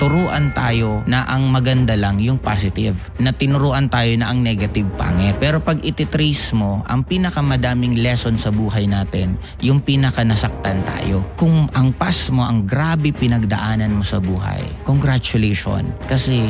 naturuan tayo na ang maganda lang yung positive. Na tinuruan tayo na ang negative pangit. Pero pag ititrace mo, ang pinakamadaming lesson sa buhay natin, yung pinakanasaktan tayo. Kung ang past mo, ang grabe pinagdaanan mo sa buhay, congratulations. Kasi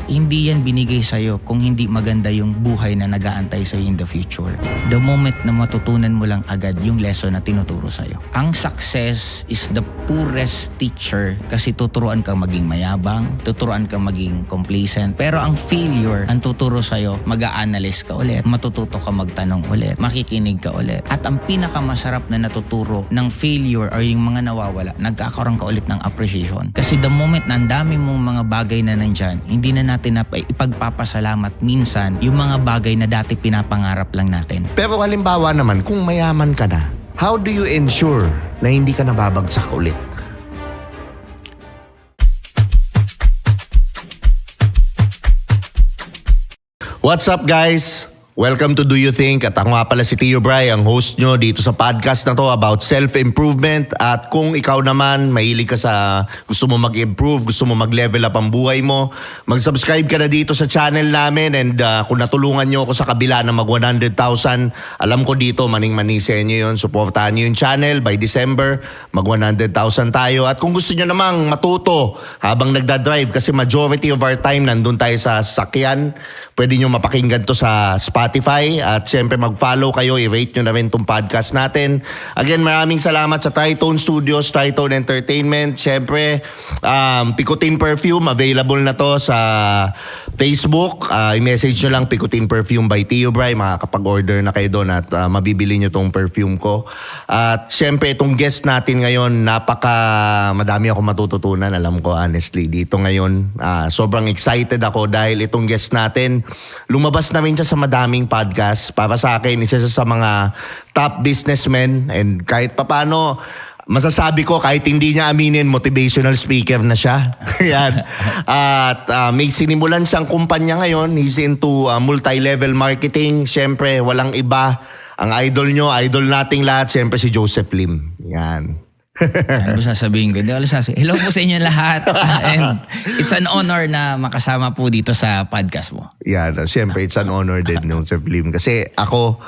hindi yan binigay sa'yo kung hindi maganda yung buhay na nag-aantay sa'yo in the future. The moment na matutunan mo lang agad yung lesson na tinuturo sa'yo. Ang success is the poorest teacher kasi tuturuan kang maging mayabang, tuturuan kang maging complacent. Pero ang failure, ang tuturo sa'yo, mag-a-analyze ka ulit, matututo ka magtanong ulit, makikinig ka ulit. At ang pinakamasarap na natuturo ng failure or yung mga nawawala, nagkakaroon ka ulit ng appreciation. Kasi the moment na ang dami mong mga bagay na nandyan, hindi na natin ipagpapasalamat minsan yung mga bagay na dati pinapangarap lang natin. Pero halimbawa naman, kung mayaman ka na, how do you ensure na hindi ka nababagsak ulit? What's up, guys? Welcome to Do You Think? At ako nga pala si Tio Bry, ang host nyo dito sa podcast na to about self-improvement. At kung ikaw naman, mahilig ka sa gusto mo mag-improve, gusto mo mag-level up ang buhay mo, mag-subscribe ka na dito sa channel namin. And kung natulungan nyo ako sa kabila na mag 100,000, alam ko dito, maning-mani sa inyo yun. Supportahan nyo yung channel. By December, mag 100,000 tayo. At kung gusto nyo namang matuto habang nagdadrive, kasi majority of our time nandun tayo sa sasakyan, pwede nyo mapakinggan to sa Spotify at siyempre mag-follow kayo, i-rate nyo na rin itong podcast natin. Again, maraming salamat sa Tritone Studios, Tritone Entertainment. Siyempre, Picotin Perfume, available na to sa Facebook. I-message nyo lang Picotin Perfume by Tio Bry. Makakapag-order na kayo doon at mabibili nyo tong perfume ko. At siyempre, itong guest natin ngayon, madami ako matututunan, alam ko honestly. Dito ngayon, sobrang excited ako dahil itong guest natin, lumabas na rin siya sa madaming podcast. Para sa akin, isa siya sa mga top businessmen and kahit papano, masasabi ko kahit hindi niya aminin, motivational speaker na siya. Yan. At may sinimulan siyang kumpanya ngayon. He's into multi-level marketing. Siyempre, walang iba. Ang idol nyo, idol nating lahat, siyempre si Joseph Lim. Yan. Ano sasabihin ko? Hello po sa inyo lahat. And it's an honor na makasama po dito sa podcast mo. Yan. Siyempre, it's an honor din, Joseph Lim. Kasi ako,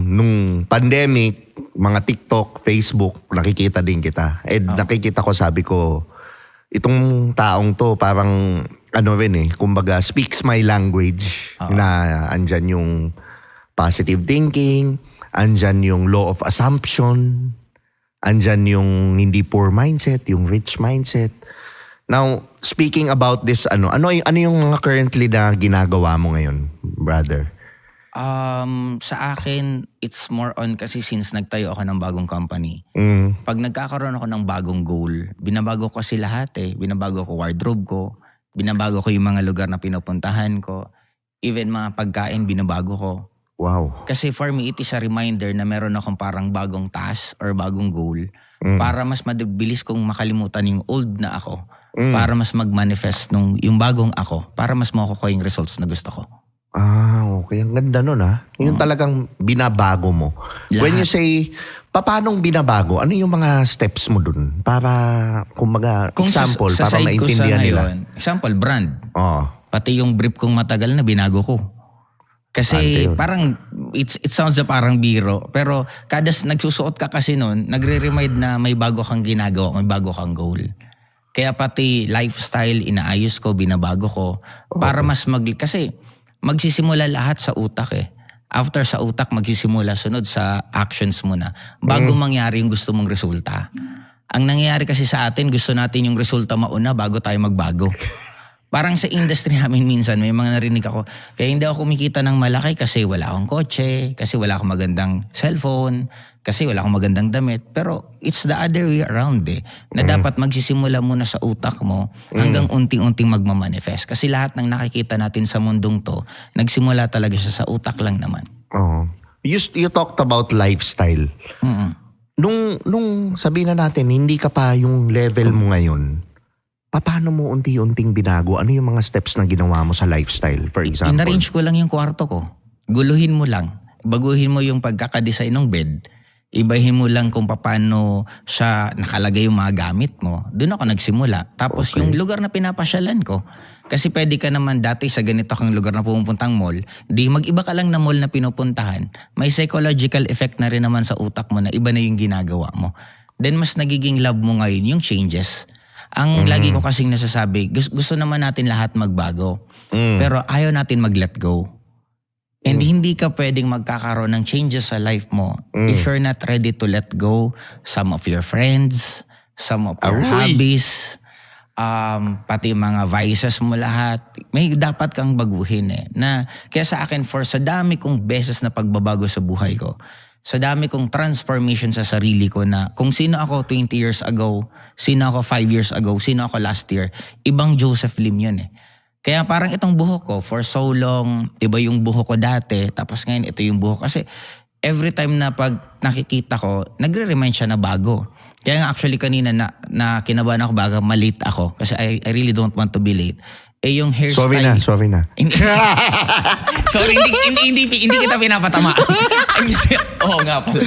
nung pandemic, mga TikTok, Facebook, nakikita din kita. Nakikita ko, sabi ko, itong taong to parang kumbaga speaks my language. Na andyan yung positive thinking, andyan yung law of assumption, andyan yung hindi poor mindset, yung rich mindset. Now, speaking about this, ano yung mga currently na ginagawa mo ngayon, brother? Sa akin, it's more on kasi since nagtayo ako ng bagong company. Pag nagkakaroon ako ng bagong goal, binabago ko kasi lahat eh. Binabago ko wardrobe ko, binabago ko yung mga lugar na pinupuntahan ko, even mga pagkain binabago ko. Wow. Kasi for me, it is a reminder na meron akong parang bagong task or bagong goal para mas mabilis kong makalimutan yung old na ako. Para mas mag-manifest yung bagong ako. Para mas makukuha yung results na gusto ko. Okay. Ang ganda nun Yung talagang binabago mo. Lahat. When you say, paanong binabago? Ano yung mga steps mo dun? Para, example, sa para maintindihan nila. Example, brand. Pati yung brief kong matagal na binago ko. Kasi parang, it sounds na parang biro. Pero kada nagsusuot ka kasi nun, nagre-remind na may bago kang ginagawa, may bago kang goal. Kaya pati lifestyle, inaayos ko, binabago ko. Para mas kasi magsisimula lahat sa utak eh. After sa utak, magsisimula sunod sa actions mo na. Bago mangyari yung gusto mong resulta. Ang nangyayari kasi sa atin, gusto natin yung resulta mauna bago tayo magbago. Parang sa industry namin minsan, may mga narinig ako, kaya hindi ako kumikita ng malaki kasi wala akong kotse, kasi wala akong magandang cellphone, kasi wala akong magandang damit. Pero it's the other way around eh. Na dapat magsisimula muna sa utak mo hanggang unting-unting magmamanifest. Kasi lahat ng nakikita natin sa mundong to, nagsimula talaga siya sa utak lang naman. You talked about lifestyle. Nung sabihin na natin, hindi ka pa yung level mo ngayon, paano mo unti-unting binago? Ano yung mga steps na ginawa mo sa lifestyle, for example? In-arrange ko lang yung kwarto ko. Guluhin mo lang. Baguhin mo yung pagkakadesign ng bed. Ibahin mo lang kung paano siya nakalagay yung mga gamit mo. Doon ako nagsimula. Tapos Okay. yung lugar na pinapasyalan ko, kasi pwede ka naman dati sa ganito kang lugar na pumupuntang mall, di mag-iba ka lang na mall na pinupuntahan, may psychological effect na rin naman sa utak mo na iba na yung ginagawa mo. Then mas nagiging love mo ngayon yung changes. Ang lagi ko kasing nasasabi, gusto naman natin lahat magbago. Pero ayaw natin mag-let go. And hindi ka pwedeng magkakaroon ng changes sa life mo if you're not ready to let go some of your friends, some of your hobbies, pati mga vices mo lahat. May dapat kang baguhin kaya sa akin, sa dami kong beses na pagbabago sa buhay ko, sa dami kong transformation sa sarili ko na kung sino ako 20 years ago, sino ako 5 years ago, sino ako last year, ibang Joseph Lim yun Kaya parang itong buhok ko, for so long, iba yung buhok ko dati, tapos ngayon ito yung buhok. Kasi every time na pag nakikita ko, nagre-remind siya na bago. Kaya nga actually kanina na kinabahan ako baga malate ako. Kasi I really don't want to be late. Yung hairstyle. Sorry na. Sorry, hindi kita pinapatama. Oo nga pala.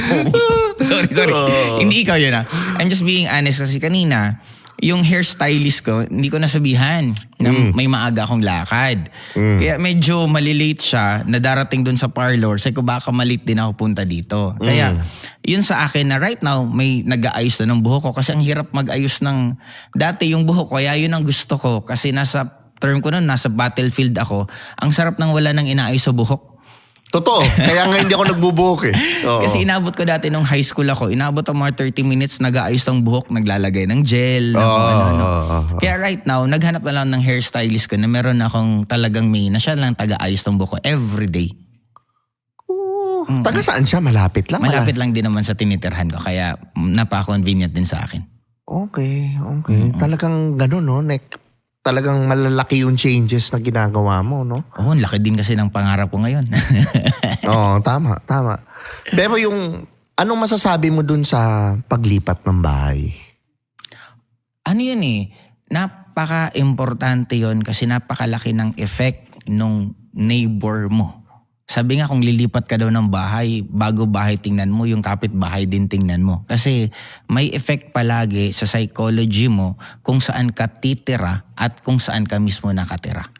Sorry. Hindi ikaw yun I'm just being honest kasi kanina, yung hairstylist ko, hindi ko nasabihan na may maaga akong lakad. Kaya medyo malilate siya na darating dun sa parlor. Sabi ko baka malate din ako punta dito. Kaya yun sa akin na right now may nag-aayos na ng buhok ko kasi ang hirap mag-ayos ng dati yung buhok ko. Kaya yun ang gusto ko kasi nasa term ko nun, nasa battlefield ako. Ang sarap nang wala nang inaayos sa buhok. Totoo. Kaya nga hindi ako nagbubuhok Oo. Kasi inabot ko dati nung high school ako, inabot ako mga 30 minutes, nag-aayos ng buhok, naglalagay ng gel, Kaya right now, naghanap na lang ng hairstylist ko na meron akong talagang na siya lang taga-ayos ng buhok ko everyday. Taga saan siya? Malapit lang? Malapit lang din naman sa tinitirhan ko, kaya napaka-convenient din sa akin. Okay. Talagang ganun, no? Talagang malalaki yung changes na ginagawa mo, no? Oo, laki din kasi ng pangarap ko ngayon. Oo, tama. Pero anong masasabi mo dun sa paglipat ng bahay? Ano yun napaka-importante yun kasi napakalaki ng effect nung neighbor mo. Sabi nga kung lilipat ka daw ng bahay, bago bahay tingnan mo, yung kapitbahay din tingnan mo. Kasi may effect palagi sa psychology mo kung saan ka titira at kung saan ka mismo nakatira.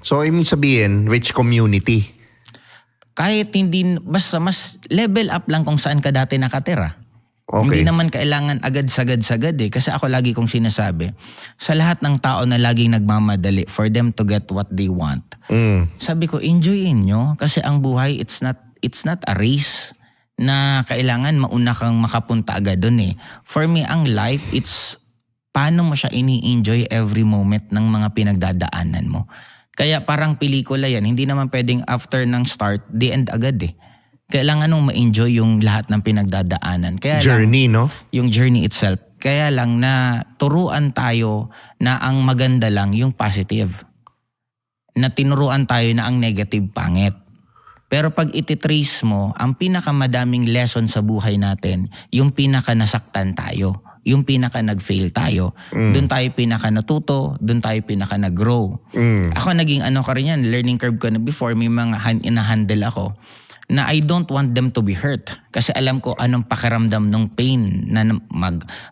So, ibig sabihin, rich community. Kahit hindi, basta mas level up lang kung saan ka dati nakatira. Okay. Hindi naman kailangan agad-sagad-sagad Kasi ako lagi kong sinasabi, sa lahat ng tao na laging nagmamadali for them to get what they want, sabi ko, enjoyin nyo. Kasi ang buhay, it's not a race na kailangan mauna kang makapunta agad dun For me, ang life, it's paano mo siya ini-enjoy every moment ng mga pinagdadaanan mo. Kaya parang pelikula yan, hindi naman pwedeng after ng start, the end agad Kailangan nung ma-enjoy yung lahat ng pinagdadaanan. Kaya journey, no? Yung journey itself. Kaya lang na turuan tayo na ang maganda lang yung positive. Na tinuruan tayo na ang negative pangit. Pero pag ititrace mo, ang pinakamadaming lesson sa buhay natin, yung pinaka nasaktan tayo. Yung pinaka nag-fail tayo. Doon tayo pinaka natuto, doon tayo pinaka nag-grow. Ako naging learning curve ko na before, may mga ina-handle ako na I don't want them to be hurt. Kasi alam ko anong pakiramdam ng pain na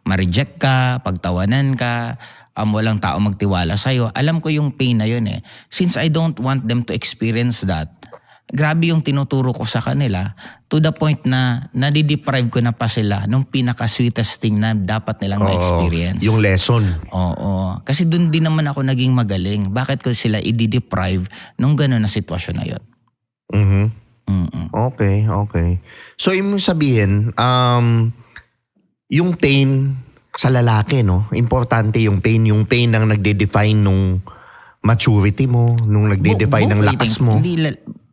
ma-reject ka, pagtawanan ka, walang tao magtiwala sa'yo. Alam ko yung pain na yun Since I don't want them to experience that, grabe yung tinuturo ko sa kanila to the point na nadideprive ko na pa sila nung pinaka-sweetest thing na dapat nilang ma-experience. Yung lesson. Oo. Kasi dun din naman ako naging magaling. Bakit ko sila i-deprive nung gano'n na sitwasyon na yun? Okay. So, ibig sabihin, yung pain sa lalaki, no? Importante yung pain ang nagde-define nung maturity mo, nung nagde-define ng lakas mo.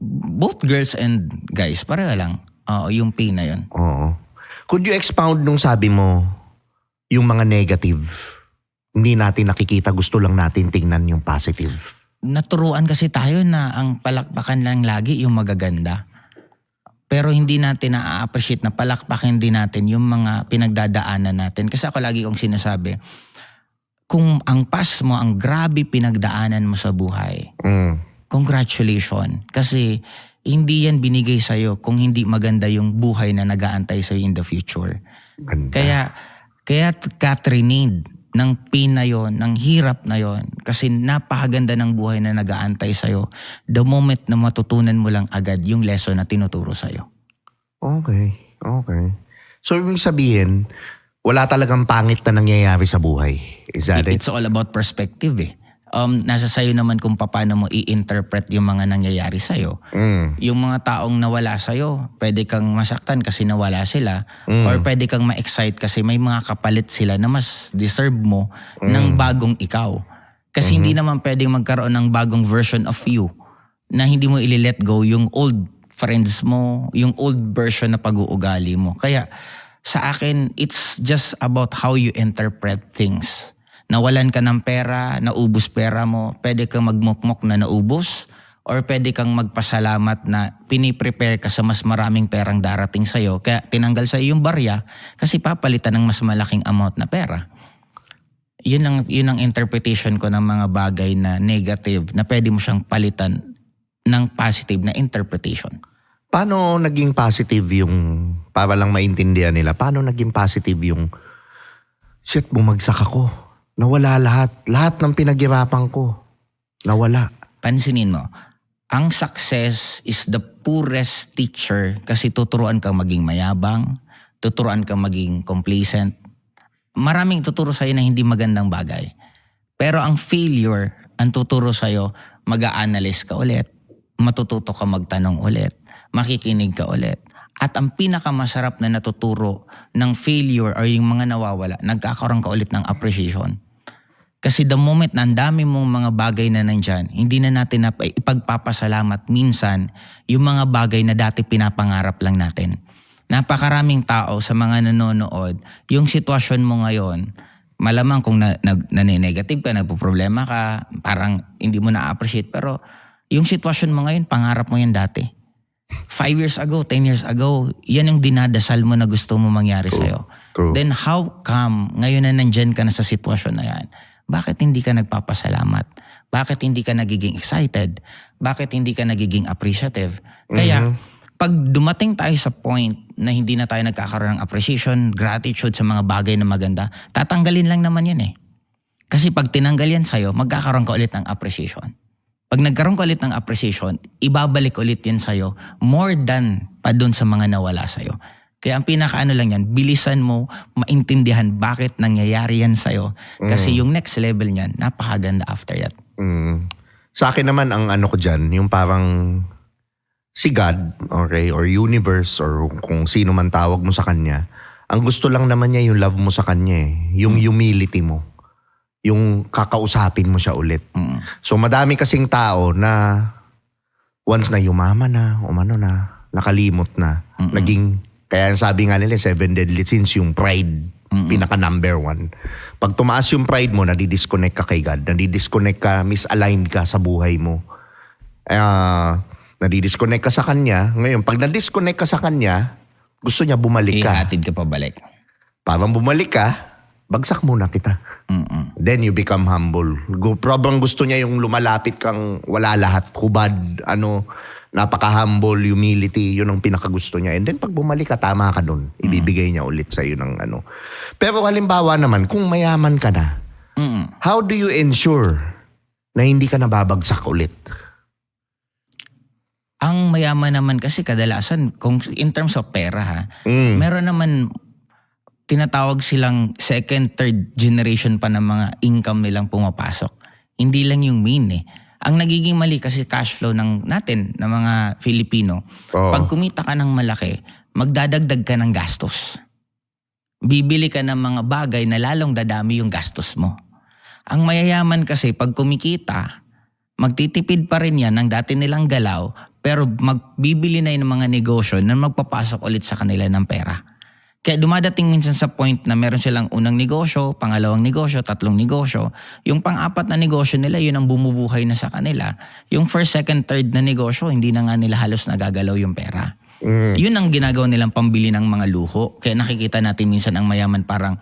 Both girls and guys, pareha lang. Yung pain na yun. Oo. Could you expound nung sabi mo, yung mga negative, hindi natin nakikita, gusto lang natin tingnan yung positive? Naturuan kasi tayo na ang palakpakan lang lagi yung magaganda. Pero hindi natin na-appreciate na palakpakan din natin yung mga pinagdadaanan natin. Kasi ako lagi kong sinasabi, kung ang past mo, ang grabe pinagdaanan mo sa buhay, congratulations. Kasi hindi yan binigay sa'yo kung hindi maganda yung buhay na nag-aantay sa'yo in the future. Ganda. Kaya ka trinid ng pain na yon, ng hirap na yon, kasi napakaganda ng buhay na nag-aantay sa'yo the moment na matutunan mo lang agad yung lesson na tinuturo sa'yo. Okay. So, ibig sabihin, wala talagang pangit na nangyayari sa buhay. Is that it? It's all about perspective eh. Nasa sayo naman kung paano mo i-interpret yung mga nangyayari sa'yo. Yung mga taong nawala sa'yo, pwede kang masaktan kasi nawala sila, or pwede kang ma-excite kasi may mga kapalit sila na mas deserve mo ng bagong ikaw. Kasi hindi naman pwedeng magkaroon ng bagong version of you na hindi mo ili-let go yung old friends mo, yung old version na pag-uugali mo. Kaya sa akin, it's just about how you interpret things. Nawalan ka ng pera, naubos pera mo, pwede kang magmukmok na naubos, or pwede kang magpasalamat na piniprepare ka sa mas maraming perang darating sa'yo, kaya tinanggal sa'yo yung barya kasi papalitan ng mas malaking amount na pera. Yun ang interpretation ko ng mga bagay na negative na pwede mo siyang palitan ng positive na interpretation. Paano naging positive yung, para lang maintindihan nila, paano naging positive yung, shit, bumagsak ako. Nawala lahat. Lahat ng pinaghirapan ko. Nawala. Pansinin mo, ang success is the purest teacher kasi tuturuan kang maging mayabang, tuturuan kang maging complacent. Maraming tuturo sa'yo na hindi magandang bagay. Pero ang failure, ang tuturo sa'yo, mag-a-analyze ka ulit, matututo ka magtanong ulit, makikinig ka ulit. At ang pinakamasarap na natuturo ng failure or yung mga nawawala, nagkakaroon ka ulit ng appreciation. Kasi the moment na ang dami mong mga bagay na nandyan, hindi na natin ipagpapasalamat minsan yung mga bagay na dati pinapangarap lang natin. Napakaraming tao sa mga nanonood, yung sitwasyon mo ngayon, malamang kung nane-negative ka, nagpo-problema ka, parang hindi mo na-appreciate. Pero yung sitwasyon mo ngayon, pangarap mo yan dati. 5 years ago, 10 years ago, yan yung dinadasal mo na gusto mo mangyari sa'yo. True. Then how come ngayon na nandyan ka na sa sitwasyon na yan? Bakit hindi ka nagpapasalamat? Bakit hindi ka nagiging excited? Bakit hindi ka nagiging appreciative? Kaya pag dumating tayo sa point na hindi na tayo nagkakaroon ng appreciation, gratitude sa mga bagay na maganda, tatanggalin lang naman yan eh. Kasi pag tinanggal yan sa'yo, magkakaroon ka ulit ng appreciation. Pag nagkaroon ka ulit ng appreciation, ibabalik ulit yan sa'yo more than pa dun sa mga nawala sa'yo. Kaya ang pinakaano lang yan, bilisan mo maintindihan bakit nangyayari yan sa'yo. Kasi yung next level niyan, napakaganda after that. Sa akin naman, ang ano ko dyan, yung parang si God, okay, or universe, or kung sino man tawag mo sa kanya, ang gusto lang naman niya yung love mo sa kanya eh. Yung humility mo. Yung kakausapin mo siya ulit. So madami kasing tao na once na yumaman na, umano na, nakalimot na, naging, kaya sabi nga nila, 7 deadly sins, yung pride, pinaka number 1. Pag tumaas yung pride mo, nadidisconnect ka kay God, nadidisconnect ka, misaligned ka sa buhay mo. Nadidisconnect ka sa Kanya. Ngayon, pag nadisconnect ka sa Kanya, gusto niya bumalik ka. Ihatid ka pabalik. Parang bumalik ka, bagsak muna kita. Then you become humble. Probably gusto niya yung lumalapit kang wala lahat, hubad, napaka-humble, humility, yun ang pinakagusto niya. And then pag bumalik ka, tama ka dun. Ibibigay niya ulit sa'yo ng ano. Pero halimbawa naman, kung mayaman ka na, how do you ensure na hindi ka nababagsak ulit? Ang mayaman naman kasi kadalasan, kung in terms of pera meron naman tinatawag silang second, third generation pa ng mga income nilang pumapasok. Hindi lang yung main eh. Ang nagiging mali kasi cash flow natin, ng mga Filipino, pag kumita ka ng malaki, magdadagdag ka ng gastos. Bibili ka ng mga bagay na lalong dadami yung gastos mo. Ang mayayaman kasi pag kumikita, magtitipid pa rin yan ng dati nilang galaw, pero magbibili na yun ng mga negosyo na magpapasok ulit sa kanila ng pera. Kaya dumadating minsan sa point na meron silang unang negosyo, pangalawang negosyo, tatlong negosyo. Yung pang-apat na negosyo nila, yun ang bumubuhay na sa kanila. Yung first, second, third na negosyo, hindi na nga nila halos nagagalaw yung pera. Yun ang ginagawa nilang pambili ng mga luho. Kaya nakikita natin minsan ang mayaman parang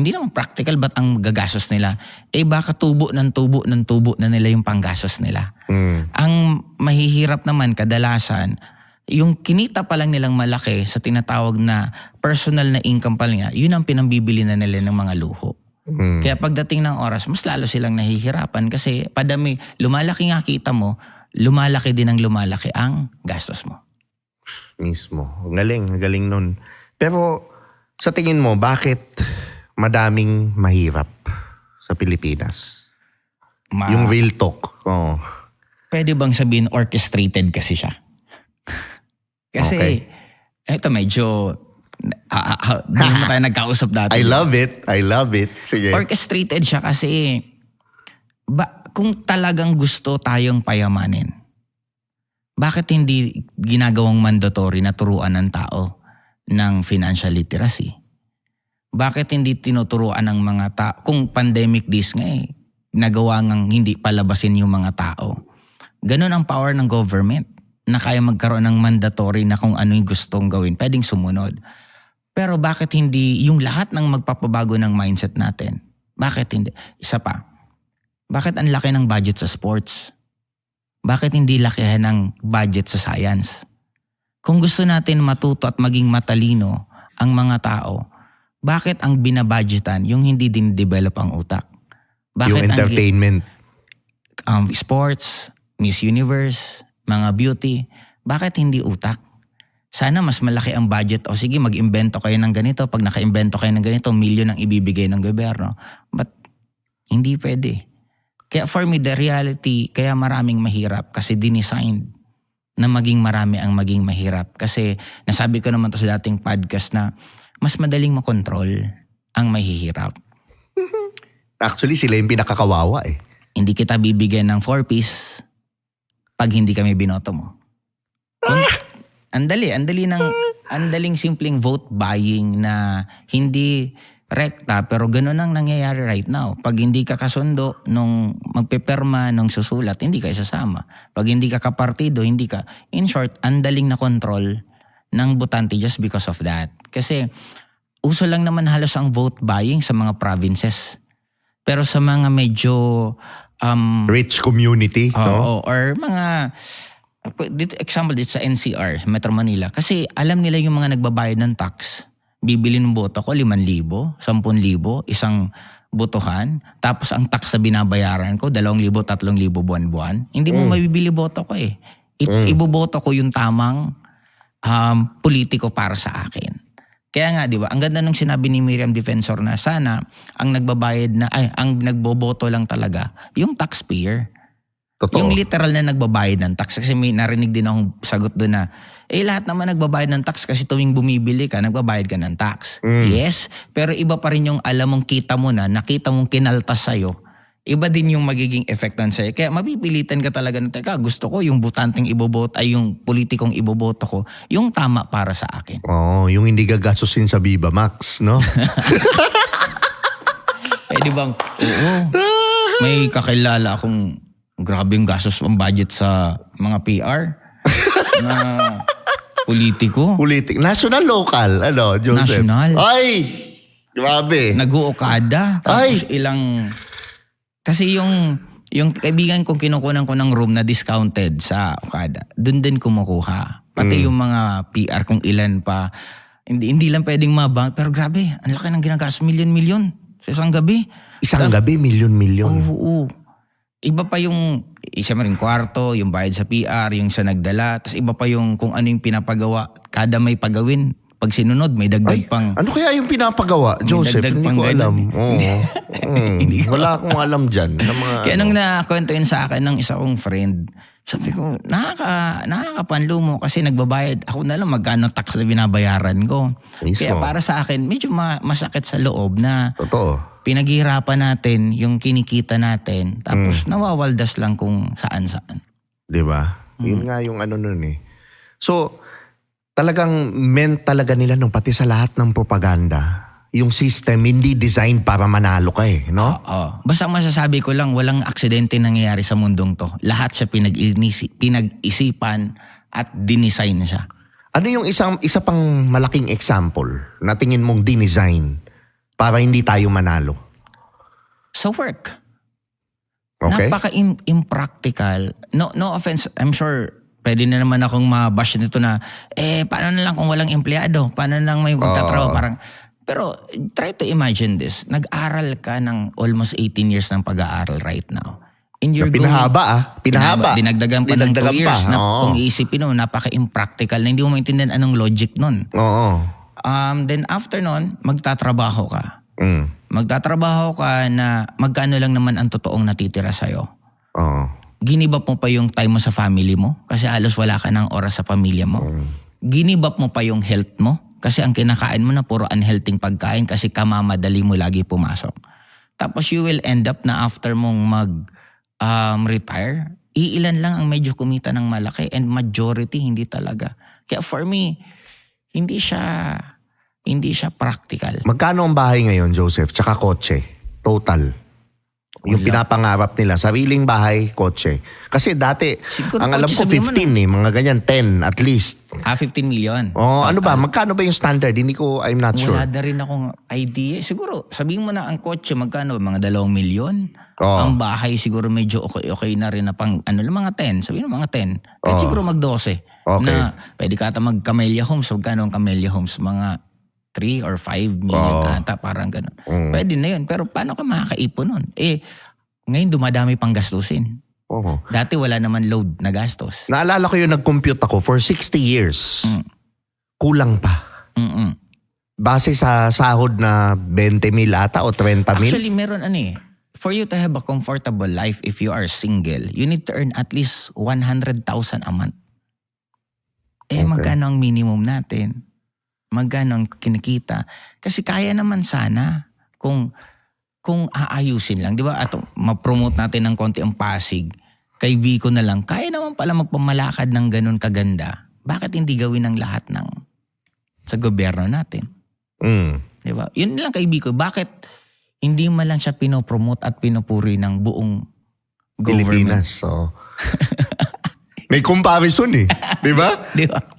hindi naman practical, ba't ang gagastos nila? Baka tubo na nila yung panggastos nila. Ang mahihirap naman kadalasan, yung kinita pa lang nilang malaki sa tinatawag na personal na income pa lang, yun ang pinambibili na nila ng mga luho. Kaya pagdating ng oras, mas lalo silang nahihirapan kasi padami, lumalaki nga kita mo, lumalaki din ang lumalaki ang gastos mo. Mismo. Galing nun. Pero sa tingin mo, bakit madaming mahirap sa Pilipinas? Yung real talk. Oh. Pwede bang sabihin orchestrated kasi siya? Kasi, eto medyo, hindi mo tayo nagkausap dati. I love it. Sige. Orchestrated siya kasi, kung talagang gusto tayong payamanin, bakit hindi ginagawang mandatory na turuan ng tao ng financial literacy? Bakit hindi tinuturuan ng mga tao? Kung pandemic days nga nagawa ngang hindi palabasin yung mga tao. Ganun ang power ng government na kaya magkaroon ng mandatory na kung ano yung gustong gawin, pwedeng sumunod. Pero bakit hindi yung lahat ng magpapabago ng mindset natin? Bakit hindi? Isa pa, bakit ang laki ng budget sa sports? Bakit hindi lakihan ng budget sa science? Kung gusto natin matuto at maging matalino ang mga tao, bakit ang binabudgetan yung hindi din develop ang utak? Bakit yung entertainment? Sports, Miss Universe, mga beauty, bakit hindi utak? Sana mas malaki ang budget. O sige, mag-imbento kayo ng ganito. Pag naka-imbento kayo ng ganito, milyon ang ibibigay ng gobyerno. But hindi pwede. Kaya for me, the reality, kaya maraming mahirap kasi dinisign na maging marami ang maging mahirap. Kasi nasabi ko naman to sa dating podcast na mas madaling makontrol ang mahihirap. Actually, sila yung pinakakawawa eh. Hindi kita bibigyan ng 4-piece pag hindi kami binoto mo. Andaling simpleng vote buying na hindi rekta pero gano'n ang nangyayari right now. Pag hindi ka kasundo nung magpeperma, nung susulat, hindi ka isasama. Pag hindi ka kapartido, hindi ka. In short, andaling na control ng botante just because of that. Kasi uso lang naman halos ang vote buying sa mga provinces. Pero sa mga medyo rich community, no? Or mga example dito sa NCR, Metro Manila. Kasi alam nila yung mga nagbabayad ng tax. Bibili ng boto ko 5,000, 10,000, isang botohan. Tapos ang tax na binabayaran ko 2,000, 3,000 buwan-buwan. Hindi mo mabibili boto ko eh. Iboboto ko yung tamang politiko para sa akin. Kaya nga, di ba, ang ganda nung sinabi ni Miriam Defensor na sana ang nagbabayad na, ang nagboboto lang talaga, yung taxpayer. Totoo. Yung literal na nagbabayad ng tax. Kasi may narinig din akong sagot doon na, lahat naman nagbabayad ng tax kasi tuwing bumibili ka, nagbabayad ka ng tax. Yes, pero iba pa rin yung alam mong kita mo na, nakita mong kinaltas sa'yo. Iba din yung magiging effect nun sa'yo. Kaya mapipilitan ka talaga na, teka, gusto ko yung butanteng iboboto, yung politikong iboboto ko, yung tama para sa akin. Yung hindi gagastusin sa Viva Max, no? Pwede bang, oo, may kakilala akong grabing gastos ang budget sa mga PR na politiko. National, local, Joseph? National. Ay! Grabe. Nag-uokada. Tapos kasi yung kaibigan kong kinukunan ko ng room na discounted sa Okada, dun din kumukuha. Pati yung mga PR kung ilan pa. Hindi lang pwedeng mabang. Pero grabe, ang laki ng ginagastos. Milyon-milyon sa isang gabi. Isang gabi, milyon-milyon. Oo. Iba pa yung isa mo rin kwarto, yung bayad sa PR, yung sa nagdala. Tapos iba pa yung kung ano yung pinapagawa. Kada may pagawin. Pag sinunod, may dagdag pang... Ano kaya yung pinapagawa, Joseph? Hindi ko alam. Wala akong alam dyan. Kaya nung nakwento yun sa akin ng isa kong friend, sabi ko, nakakapanlo mo kasi nagbabayad. Ako na lang magkano tax na binabayaran ko. Mismo. Kaya para sa akin, medyo masakit sa loob na Totoo. Pinaghihirapan natin yung kinikita natin. Tapos nawawaldas lang kung saan-saan. Diba? Yun nga yung ano nun eh. So, talagang meant talaga nila nung pati sa lahat ng propaganda, yung system hindi designed para manalo ka eh, no? Oo. Basta masasabi ko lang, walang aksidente nangyayari sa mundong to. Lahat siya pinag-isipan at dinisign siya. Ano yung isa pang malaking example na tingin mong dinesign para hindi tayo manalo? Sa work. Okay. Napaka-impractical. No offense, I'm sure pwede na naman akong mabash nito na, paano na lang kung walang empleyado? Paano na lang may magtatrabaho? Pero try to imagine this. Nag-aral ka ng almost 18 years ng pag-aaral right now. And you're Pinahaba. Dinagdagan pa ng 2 years. Kung iisipin mo, napaka-impractical na hindi mo maintindihan anong logic nun. Oo. Then after nun, magtatrabaho ka. Magtatrabaho ka na magkano lang naman ang totoong natitira sa'yo. Oo. Ginibap mo pa yung time mo sa family mo kasi halos wala ka ng oras sa pamilya mo. Ginibap mo pa yung health mo kasi ang kinakain mo na puro unhealthy pagkain kasi kamamadali mo lagi pumasok. Tapos you will end up na after mong retire, iilan lang ang medyo kumita ng malaki and majority hindi talaga. Kaya for me, hindi siya practical. Magkano ang bahay ngayon, Joseph? Tsaka kotse? Total. Yung pinapangarap nila. Sariling bahay, kotse. Kasi dati, Siguro ang alam ko 15 mga ganyan, 10 at least. 15 million. Ano ba? Magkano ba yung standard? I'm not sure. Wala na rin akong idea. Siguro, sabihin mo na ang kotse, magkano? Mga 2 million. Ang bahay siguro medyo okay na rin na pang, mga 10. Sabihin mo mga 10. Kahit siguro mag-12. Okay. Na pwede ka ata mag-Camellia Homes. Magkano ang Camellia Homes? Mga 3 or 5 million ata, parang gano'n. Pwede na yun. Pero paano ka makakaipon nun? Ngayon dumadami pang gastusin. Dati wala naman load na gastos. Naalala ko yung nag-compute ako for 60 years. Kulang pa. Base sa sahod na 20 mil ata o 30 mil. Actually, meron for you to have a comfortable life if you are single, you need to earn at least 100,000 a month. Magkano ang minimum natin? Magkano ang kinikita? Kasi kaya naman sana kung aayusin lang. Di ba? At ma-promote natin ng konti ang Pasig. Kay Vico na lang. Kaya naman pala magpamalakad ng ganun kaganda. Bakit hindi gawin ng lahat sa gobyerno natin? Di ba? Yun lang kay Vico. Bakit hindi man lang siya pinopromote at pinupuri ng buong government? Pilipinas. May comparison Di ba? Di ba?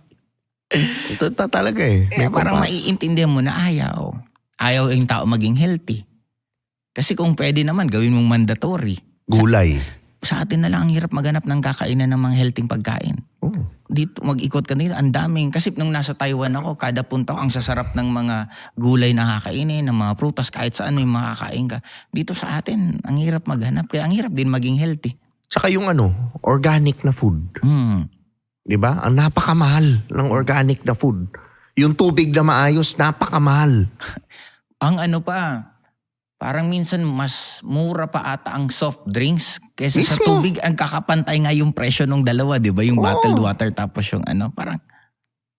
Ito talaga Parang maiintindihan mo na ayaw. Ayaw yung tao maging healthy. Kasi kung pwede naman, gawin mong mandatory. Gulay. Sa atin na lang ang hirap maghanap ng kakainan ng mga healthy pagkain. Dito, mag-ikot ka nila, ang daming. Kasi nung nasa Taiwan ako, kada punta ko, ang sasarap ng mga gulay na kakainin, ng mga prutas, kahit saan may makakain ka. Dito sa atin, ang hirap maghanap. Kaya ang hirap din maging healthy. Tsaka yung organic na food. Di ba? Ang napakamahal ng organic na food. Yung tubig na maayos, napakamahal. Ang parang minsan mas mura pa ata ang soft drinks kaysa sa tubig. Ang kakapantay nga yung presyo ng dalawa, di ba? Yung bottled water tapos yung parang...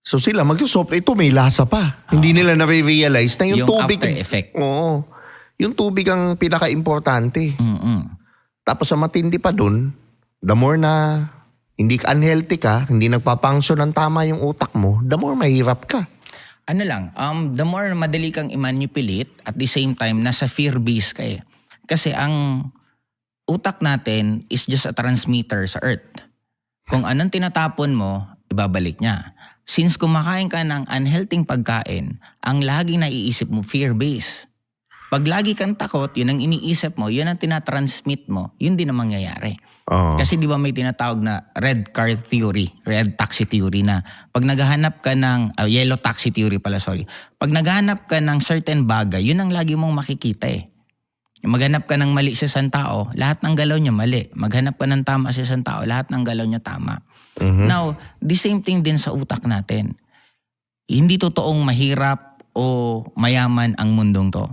So sila ito may lasa pa. Hindi nila na-realize na yung tubig... after effect. Oo. Yung tubig ang pinaka-importante. Tapos sa matindi pa dun, the more na... hindi ka unhealthy ka, hindi nagpapunction ng tama yung utak mo, the more mahirap ka. The more madali kang i-manipulate, at the same time, nasa fear-based ka Kasi ang utak natin is just a transmitter sa earth. Kung anong tinatapon mo, ibabalik niya. Since kumakain ka ng unhealthy pagkain, ang laging naiisip mo, fear-based. Pag lagi kang takot, yun ang iniisip mo, yun ang tinatransmit mo, yun din ang mangyayari. Kasi di ba may tinatawag na red car theory, red taxi theory na pag naghahanap ka ng, yellow taxi theory pala, sorry. Pag naghahanap ka ng certain bagay, yun ang lagi mong makikita Maghanap ka ng mali sa isang tao, lahat ng galaw niya mali. Maghanap ka ng tama sa isang tao, lahat ng galaw niya tama. Now, the same thing din sa utak natin. Hindi totoong mahirap o mayaman ang mundong to.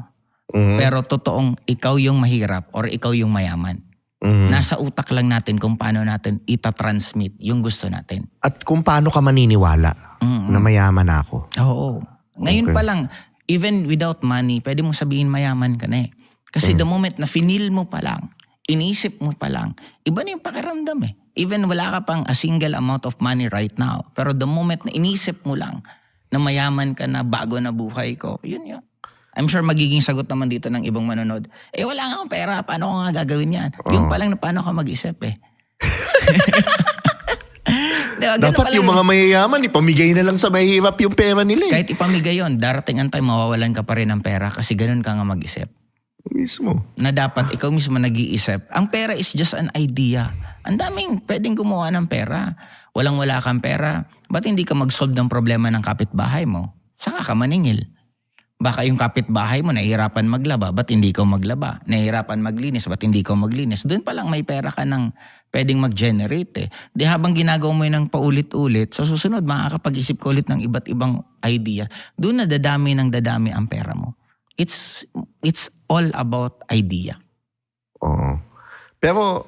Pero totoong ikaw yung mahirap or ikaw yung mayaman. Nasa utak lang natin kung paano natin itatransmit yung gusto natin. At kung paano ka maniniwala na mayaman ako. Oo. Ngayon pa lang, even without money, pwede mong sabihin mayaman ka na Kasi the moment na finil mo pa lang, inisip mo pa lang, iba na yung pakiramdam Even wala ka pang a single amount of money right now. Pero the moment na inisip mo lang na mayaman ka na bago na buhay ko, yun. I'm sure magiging sagot naman dito ng ibang manonood. Wala nga akong pera. Paano ko nga gagawin yan? Yung palang na paano ka mag-isip Diba, Dapat yung mga mayayaman, ipamigay na lang sa mahihirap yung pera nila. Kahit ipamigay yun, darating ang time, mawawalan ka pa rin ng pera kasi ganun ka nga mag-isip. Mismo. Na dapat ikaw mismo nag-iisip. Ang pera is just an idea. Ang daming pwedeng gumawa ng pera. Walang-wala kang pera. Ba't hindi ka mag-solve ng problema ng kapitbahay mo? Saka ka maningil. Baka yung kapitbahay mo nahihirapan maglaba, ba't hindi ka maglaba? Nahihirapan maglinis, ba't hindi ka maglinis? Doon pa lang may pera ka ng pwedeng mag-generate eh. Di habang ginagawa mo yun ng paulit-ulit, sa susunod makakapag-isip ka ulit ng iba't ibang idea. Doon na dadami ang pera mo. It's all about idea. Oo. Pero,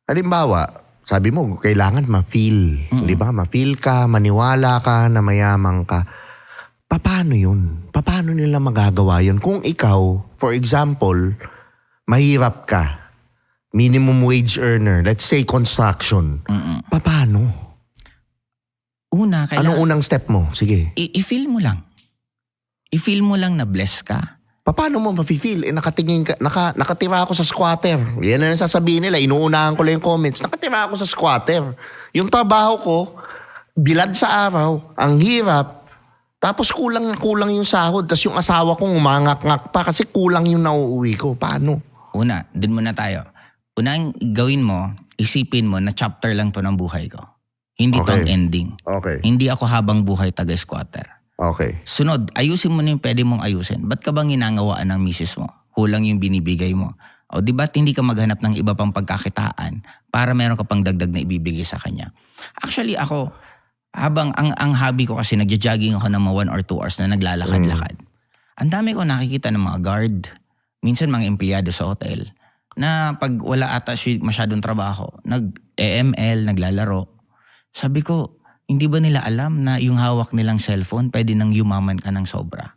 halimbawa, sabi mo, kailangan ma-feel. Di ba? Ma-feel ka, maniwala ka, na mayamang ka. Paano yun? Paano nila magagawa yun? Kung ikaw, for example, mahirap ka, minimum wage earner, let's say construction, paano? Una, kailangan... Anong unang step mo? Sige. I-feel mo lang. I-feel mo lang na blessed ka. Paano mo ma-feel? Nakatingin ka, nakatira ako sa squatter. Yan na sasabihin nila, inuunahan ko lang yung comments. Nakatira ako sa squatter. Yung trabaho ko, bilad sa araw, ang hirap, tapos kulang yung sahod, tapos yung asawa kong umangak-ngak pa kasi kulang yung nauuwi ko. Paano? Una, dun muna tayo. Unang gawin mo, isipin mo na chapter lang to ng buhay ko. Hindi to ang ending. Okay. Hindi ako habang buhay taga-squatter. Okay. Sunod, ayusin mo na yung pwede mong ayusin. Ba't ka bang ginangawaan ng misis mo? Kulang yung binibigay mo. O di ba't hindi ka maghanap ng iba pang pagkakitaan para meron ka pang dagdag na ibibigay sa kanya? Actually ako, habang ang hobby ko kasi nagja-jogging ako ng mga 1 or 2 hours na naglalakad-lakad. Ang dami ko nakikita ng mga guard, minsan mga empleyado sa hotel, na pag wala ata masyadong trabaho, nag-EML, naglalaro. Sabi ko, hindi ba nila alam na yung hawak nilang cellphone, pwede nang yumaman ka ng sobra?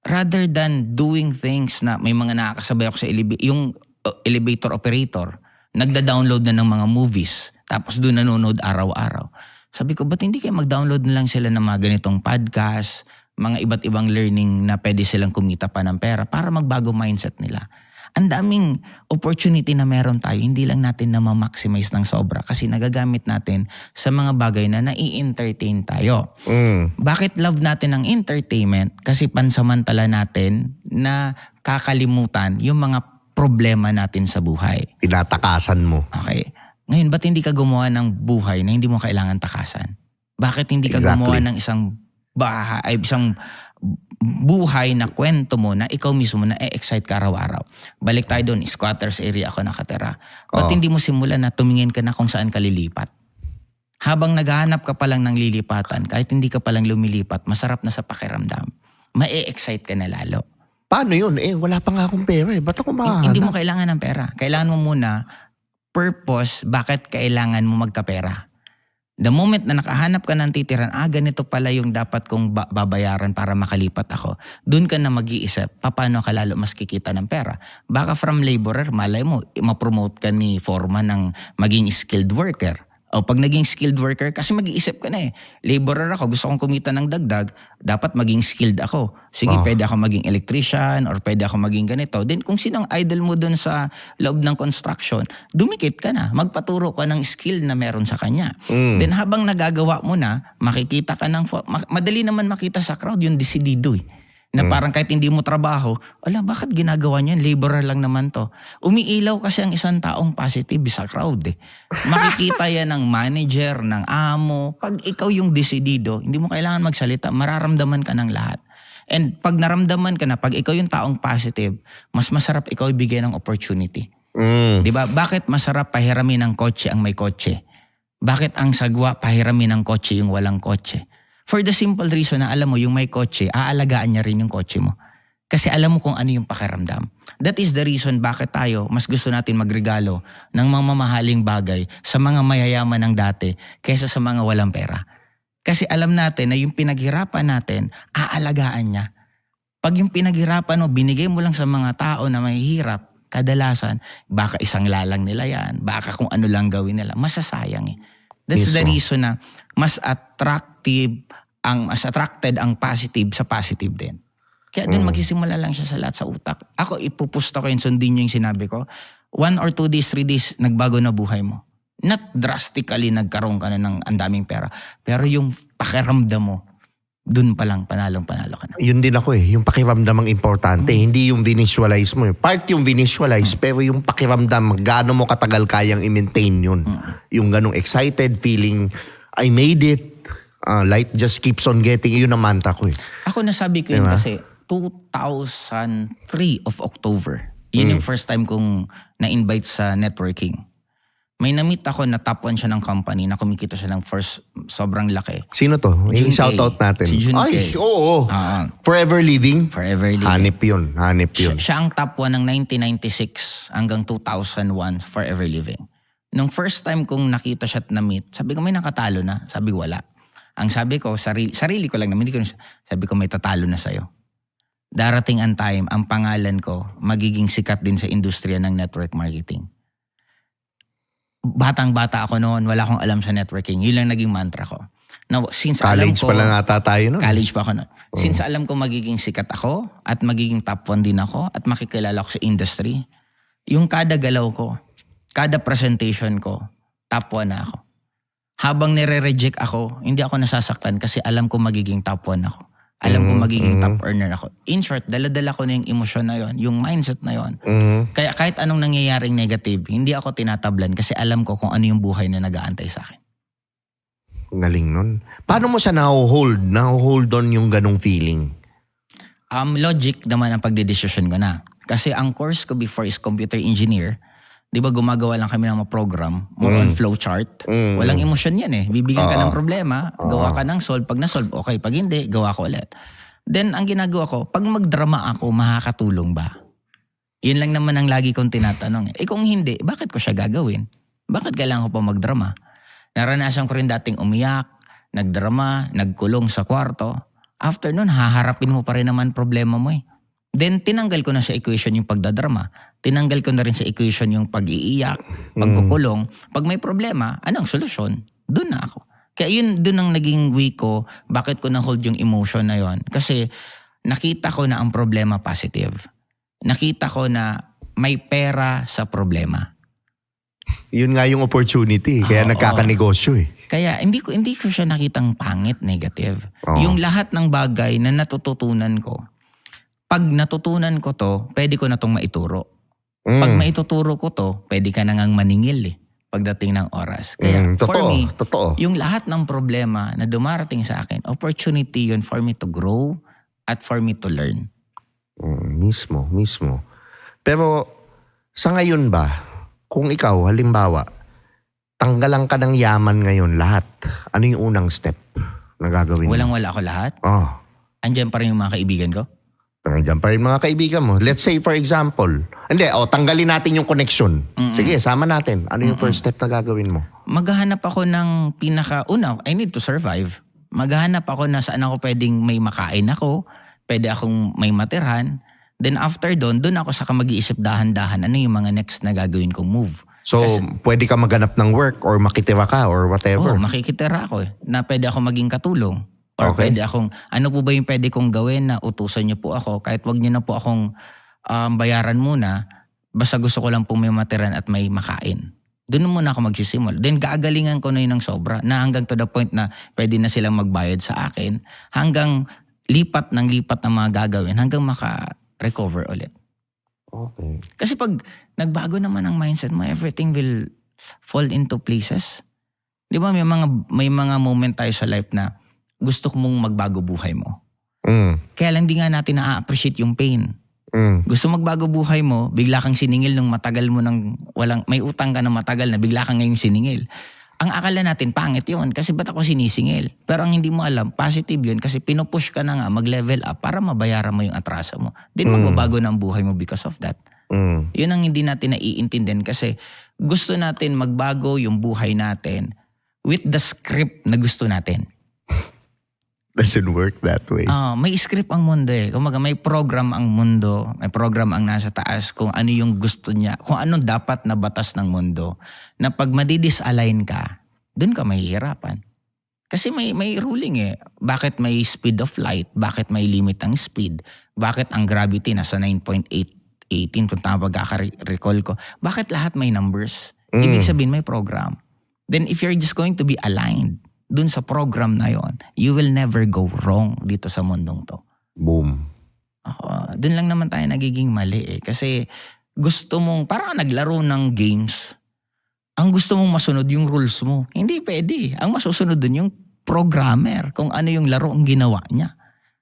Rather than doing things na may mga nakakasabay ako sa yung elevator operator, nagda-download na ng mga movies, tapos doon nanonood araw-araw. Sabi ko, ba't hindi kayo mag-download na lang sila ng mga ganitong podcast, mga iba't ibang learning na pwede silang kumita pa ng pera para magbago mindset nila. Ang daming opportunity na meron tayo, hindi lang natin na ma-maximize ng sobra kasi nagagamit natin sa mga bagay na nai-entertain tayo. Bakit love natin ang entertainment? Kasi pansamantala natin na kakalimutan yung mga problema natin sa buhay. Tinatakasan mo. Okay. Ngayon, ba't hindi ka gumawa ng buhay na hindi mo kailangan takasan? Bakit hindi ka gumawa ng isang buhay na kwento mo na ikaw mismo na excite ka araw-araw? Balik tayo doon, squatters area ako nakatira. Ba't hindi mo simulan na tumingin ka na kung saan ka lilipat? Habang naghahanap ka pa lang ng lilipatan, kahit hindi ka pa lang lumilipat, masarap na sa pakiramdam. Ma-excite ka na lalo. Paano yun? Wala pa nga akong pera. Ba't ako mahanap? Hindi mo kailangan ng pera. Kailangan mo muna purpose, bakit kailangan mo magkapera. The moment na nakahanap ka ng titiran, ganito pala yung dapat kong babayaran para makalipat ako. Doon ka na mag-iisip, paano ka lalo mas kikita ng pera. Baka from laborer, malay mo, ma-promote ka ni foreman ng maging skilled worker. O pag naging skilled worker, kasi mag-iisip ka na laborer ako, gusto kong kumita ng dagdag, dapat maging skilled ako. Sige, pwede ako maging electrician or pwede ako maging ganito. Then kung sinong idol mo dun sa loob ng construction, dumikit ka na. Magpaturo ka ng skill na meron sa kanya. Then habang nagagawa mo na, makikita ka ng... Madali naman makita sa crowd yung desidido na parang kahit hindi mo trabaho, bakit ginagawa niyan? Laborer lang naman to. Umiilaw kasi ang isang taong positive sa crowd Makikita yan ng manager, ng amo. Pag ikaw yung desidido, hindi mo kailangan magsalita, mararamdaman ka ng lahat. And pag naramdaman ka na, pag ikaw yung taong positive, mas masarap ikaw ibigay ng opportunity. Diba? Bakit masarap pahiramin ng kotse ang may kotse? Bakit ang sagwa pahiramin ng kotse yung walang kotse? For the simple reason na alam mo yung may kotse, aalagaan niya rin yung kotse mo. Kasi alam mo kung ano yung pakiramdam. That is the reason bakit tayo mas gusto natin magregalo ng mga mamahaling bagay sa mga mayayaman ng dati kaysa sa mga walang pera. Kasi alam natin na yung pinaghirapan natin, aalagaan niya. Pag yung pinaghirapan mo, binigay mo lang sa mga tao na mahihirap, kadalasan, baka isang lalang nila yan, baka kung ano lang gawin nila, masasayang That's the reason na mas attracted ang positive sa positive din. Kaya doon magsisimula lang siya sa lahat sa utak. Ako ipupusta ko yun, sundin niyo yung sinabi ko. 1 or 2 days, 3 days, nagbago na buhay mo. Not drastically nagkaroon ka na ng ang daming pera. Pero yung pakiramdam mo, dun pa lang panalong-panalo ka na. Yun din ako yung pakiramdam ang importante. Hindi yung visualize mo. Part yung visualize, pero yung pakiramdam, gaano mo katagal kayang i-maintain yun. Yung ganong excited feeling, I made it. Life just keeps on getting. Yun ang mantra ko Ako nasabi ko yun kasi 2003 of October. Yun yung first time kong na-invite sa networking. May na-meet ako na top 1 siya ng company na kumikita siya ng first sobrang laki. Sino to? Jun I-shoutout K. natin. Si Jun Ay, K. oo. Forever Living? Forever Living. Hanip yun. Siya ang top 1 ng 1996 hanggang 2001 Forever Living. Nung first time kong nakita siya at na-meet, sabi ko may nakatalo na. Sabi wala. Ang sabi ko, sarili ko lang naman. Sabi ko may tatalo na sa'yo. Darating ang time, ang pangalan ko, magiging sikat din sa industriya ng network marketing. Batang-bata ako noon, wala akong alam sa networking. Yun lang naging mantra ko. Now, since college alam ko, pa lang ata tayo noon. College pa ako noon. Since alam ko magiging sikat ako at magiging top 1 din ako at makikilala ko sa industry, yung kada galaw ko, kada presentation ko, top 1 na ako. Habang nire-reject ako, hindi ako nasasaktan kasi alam ko magiging top 1 ako. Alam ko magiging top earner ako. In short, dala-dala ko na yung emosyon na yon, yung mindset na yon. Kaya kahit anong nangyayaring negative, hindi ako tinatablan kasi alam ko kung ano yung buhay na nag-aantay sa akin. Galing nun. Paano mo siya na-hold? Na-hold on yung ganong feeling? Logic naman ang pagdedesisyon ko na. Kasi ang course ko before is computer engineer. Di ba gumagawa lang kami ng mga program, more on flowchart. Walang emosyon yan Bibigyan ka ng problema, gawa ka ng solve. Pag na-solve, okay. Pag hindi, gawa ko ulit. Then, ang ginagawa ko, pag magdrama ako, makakatulong ba? Yun lang naman ang lagi kong tinatanong. Kung hindi, bakit ko siya gagawin? Bakit kailangan ko pa magdrama? Naranasan ko rin dating umiyak, nagdrama, nagkulong sa kwarto. After nun, haharapin mo pa rin naman problema mo Then, tinanggal ko na sa equation yung pagdadrama. Tinanggal ko na rin sa equation yung pag-iiyak, pagkukulong. Pag may problema, anong solusyon? Doon na ako. Kaya yun, doon ang naging way ko, bakit ko na-hold yung emotion na yon. Kasi nakita ko na ang problema positive. Nakita ko na may pera sa problema. Yun nga yung opportunity. Kaya nagkakanegosyo Kaya hindi ko siya nakitang pangit, negative. Yung lahat ng bagay na natututunan ko, pag natutunan ko to, pwede ko na tong maituro. Pag maituturo ko to, pwede ka na ngang maningil pagdating ng oras. Kaya for me, yung lahat ng problema na dumarating sa akin, opportunity yun for me to grow at for me to learn. Mismo. Pero sa ngayon ba, kung ikaw, halimbawa, tanggalan ka ng yaman ngayon lahat, ano yung unang step na gagawin mo? Walang-wala ako lahat? Andiyan pa rin yung mga kaibigan ko? Nandiyan pa rin mga kaibigan mo. Let's say for example, tanggalin natin yung connection. Sige, sama natin. Ano yung first step na gagawin mo? Maghahanap ako ng I need to survive. Maghahanap ako na saan ako pwedeng may makain ako, pwede akong may matirhan. Then after doon ako saka mag-iisip dahan-dahan ano yung mga next na gagawin kong move. So, pwede ka maghanap ng work or makitira ka or whatever? Makikitira ako na pwede ako maging katulong. Or pwede akong, ano po ba yung pwede kong gawin na utusan niyo po ako kahit wag niyo na po akong bayaran muna, basta gusto ko lang po may matiran at may makain. Doon muna ako magsisimula. Then gaagalingan ko na yun ng sobra na hanggang to the point na pwede na silang magbayad sa akin hanggang lipat ng mga gagawin hanggang maka-recover ulit. Okay. Kasi pag nagbago naman ang mindset mo, everything will fall into places. Di ba may mga moment tayo sa life na gusto mong magbago buhay mo. Kaya lang di nga natin na-appreciate yung pain. Gusto magbago buhay mo, bigla kang siningil nung matagal mo may utang ka na matagal na bigla kang ngayong siningil. Ang akala natin, pangit yun kasi ba't ako sinisingil? Pero ang hindi mo alam, positive yun kasi pinupush ka na nga mag-level up para mabayaran mo yung atraso mo. Then magbabago ng buhay mo because of that. Yun ang hindi natin naiintindihan kasi gusto natin magbago yung buhay natin with the script na gusto natin. Doesn't work that way. May script ang mundo Kumaga may program ang mundo, may program ang nasa taas kung ano yung gusto niya, kung anong dapat na batas ng mundo. Na pag madidisalign ka, dun ka mahihirapan. Kasi may ruling Bakit may speed of light? Bakit may limit ang speed? Bakit ang gravity nasa 9.818 kung tama pagkaka-recall ko? Bakit lahat may numbers? Ibig sabihin may program. Then if you're just going to be aligned dun sa program na yon, you will never go wrong dito sa mundong to. Boom. Dun lang naman tayo nagiging mali eh. Kasi gusto mong, parang naglaro ng games, ang gusto mong masunod yung rules mo. Hindi pwede. Ang masusunod dun yung programmer, kung ano yung laro ang ginawa niya.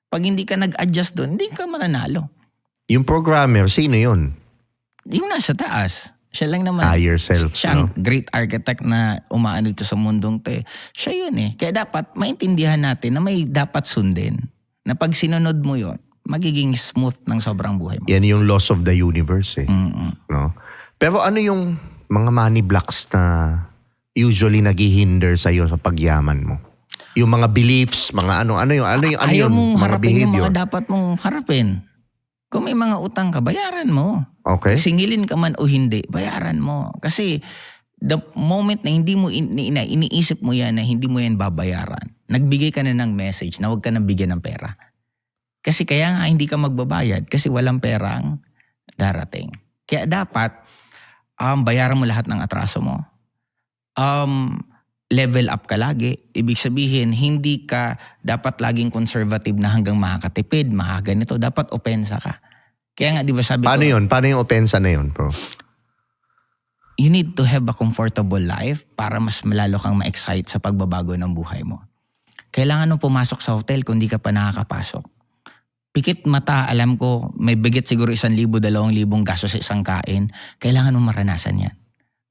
Pag hindi ka nag-adjust dun, hindi ka mananalo. Yung programmer, sino yun? Yung nasa taas. Siya lang naman. Higher self. Siya ang great architect na umaano dito sa mundong to eh. Siya yun eh. Kaya dapat maintindihan natin na may dapat sundin. Na pag sinunod mo yun, magiging smooth ng sobrang buhay mo. Yan yung laws of the universe eh. No? Pero ano yung mga money blocks na usually naghihinder sa'yo sa pagyaman mo? Yung mga beliefs, mga ano yung ayaw mong mga harapin behavior. yung mga dapat mong harapin. Kung may mga utang ka, bayaran mo. Okay. Singilin ka man o hindi, bayaran mo. Kasi the moment na hindi mo iniisip mo yan na hindi mo yan babayaran, nagbigay ka na ng message na huwag ka nang bigyan ng pera. Kasi kaya nga hindi ka magbabayad kasi walang perang darating. Kaya dapat bayaran mo lahat ng atraso mo. Level up ka lagi. Ibig sabihin, hindi ka dapat laging conservative na hanggang makakatipid, makaganito. Dapat opensa ka. Kaya nga, di ba sabi Paano ko, yun? Paano yung opensa na yun, bro? you need to have a comfortable life para mas malalo kang ma-excite sa pagbabago ng buhay mo. Kailangan mo pumasok sa hotel kung di ka pa nakakapasok. Pikit mata, alam ko, may bigit siguro 1,000, 2,000 gasto sa isang kain. Kailangan mo maranasan yan.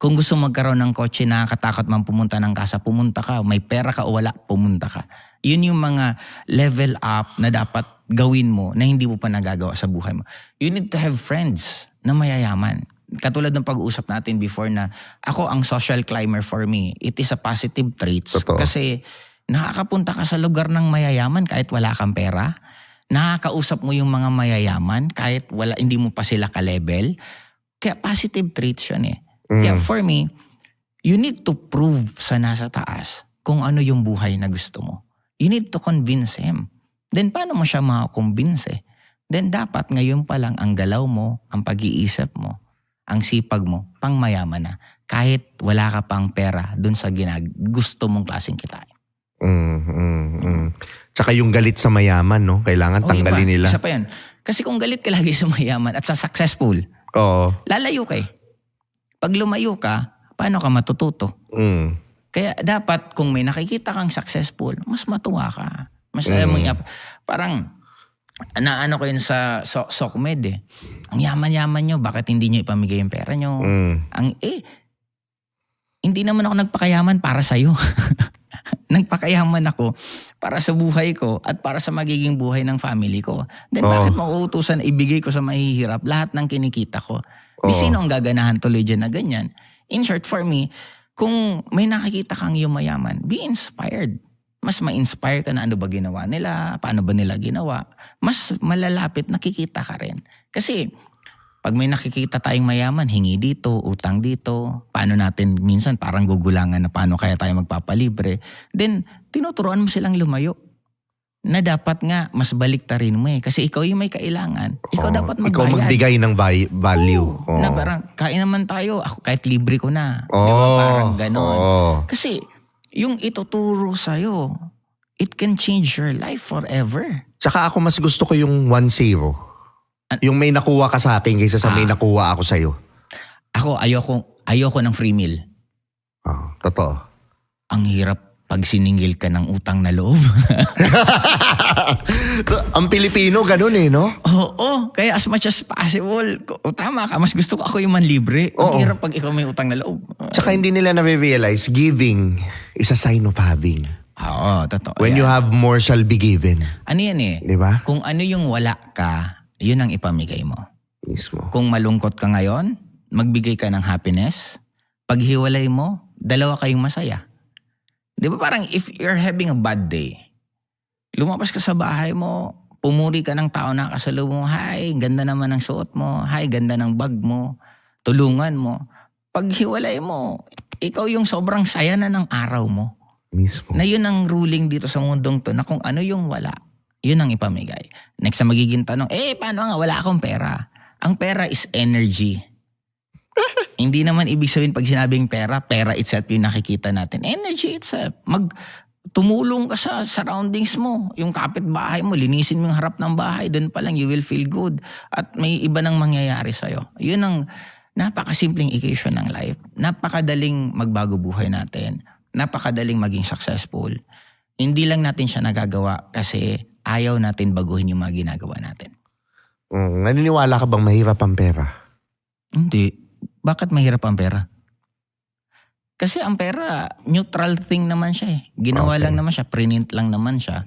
Kung gusto magkaroon ng kotse, nakakatakot man pumunta ng kasa, pumunta ka. May pera ka o wala, pumunta ka. Yun yung mga level up na dapat gawin mo na hindi mo pa nagagawa sa buhay mo. You need to have friends na mayayaman. Katulad ng pag-uusap natin before na ako ang social climber for me. It is a positive trait. Kasi nakakapunta ka sa lugar ng mayayaman kahit wala kang pera. Nakakausap mo yung mga mayayaman kahit hindi mo pa sila ka-level. Kaya positive traits yun eh. Kaya for me, you need to prove sa nasa taas kung ano yung buhay na gusto mo. You need to convince him. Then paano mo siya makakonvince eh? Then dapat ngayon pa lang ang galaw mo, ang pag-iisip mo, ang sipag mo, pang mayaman na. Kahit wala ka pang pera dun sa gusto mong klaseng kitain. Tsaka yung galit sa mayaman, no? Kailangan tanggalin nila. Isa pa yan. Kasi kung galit ka lagi sa mayaman at sa successful, lalayo ka eh. Pag lumayo ka, paano ka matututo? Kaya dapat kung may nakikita kang successful, mas matuwa ka. Mas alam mo, parang naano ko yun sa SOCMED eh. Ang yaman-yaman nyo, bakit hindi nyo ipamigay yung pera nyo? Hindi naman ako nagpakayaman para sa'yo. Nagpakayaman ako para sa buhay ko at para sa magiging buhay ng family ko. Then bakit mauutusan ibigay ko sa mahihirap lahat ng kinikita ko? Di sino ang gaganahan tuloy dyan na ganyan? In short, for me, kung may nakikita kang yumayaman, be inspired. Mas ma-inspire ka na ano ba ginawa nila, paano ba nila ginawa. Mas malalapit, nakikita ka rin. Kasi pag may nakikita tayong mayaman, hingi dito, utang dito, paano natin minsan parang gugulangan na paano kaya tayo magpapalibre, then tinuturuan mo silang lumayo. Na dapat nga, mas baliktarin mo eh. Kasi ikaw yung may kailangan. Ikaw dapat magbayad. Ikaw magbigay ng value. Na parang, kain naman tayo. Ako kahit libre ko na. Diba? Parang ganon. Kasi, yung ituturo sa'yo, it can change your life forever. Tsaka ako mas gusto ko yung 1-0. Yung may nakuha ka sa akin kaysa sa may nakuha ako sa'yo. Ako, ayoko ng free meal. Totoo. Ang hirap pag siningil ka ng utang na loob. Ang Pilipino, ganun eh, no? Oo. Kaya as much as possible, tama ka, mas gusto ko ako yung manlibre. Ang hirap pag ikaw may utang na loob. Tsaka hindi nila na-realize, giving is a sign of having. Oo, totoo. When you have more shall be given. Ano yan eh? Diba? Kung ano yung wala ka, yun ang ipamigay mo. Mismo. Kung malungkot ka ngayon, magbigay ka ng happiness. Pag hiwalay mo, dalawa kayong masaya. Di ba parang if you're having a bad day, lumabas ka sa bahay mo, pumuri ka ng tao na kasalubong mo, hi, ganda naman ng suot mo, hi, ganda ng bag mo, tulungan mo. Pag hiwalay mo, ikaw yung sobrang saya na ng araw mo. Mismo. Na yun ang ruling dito sa mundong to, na kung ano yung wala, yun ang ipamigay. Next na magiging tanong, paano nga, wala akong pera. Ang pera is energy. Hindi naman ibig sabihin pag sinabing pera itself yung nakikita natin. Energy itself. Tumulong ka sa surroundings mo. Yung kapitbahay mo, linisin mo yung harap ng bahay. Doon pa lang you will feel good. At may iba nang mangyayari sa'yo. Yun ang napakasimpleng equation ng life. Napakadaling magbago buhay natin. Napakadaling maging successful. Hindi lang natin siya nagagawa kasi ayaw natin baguhin yung mga ginagawa natin. Naniniwala ka bang mahirap ang pera? Hindi. Bakit mahirap ang pera? Kasi ang pera, neutral thing naman siya eh. Ginawa lang naman siya, print lang naman siya.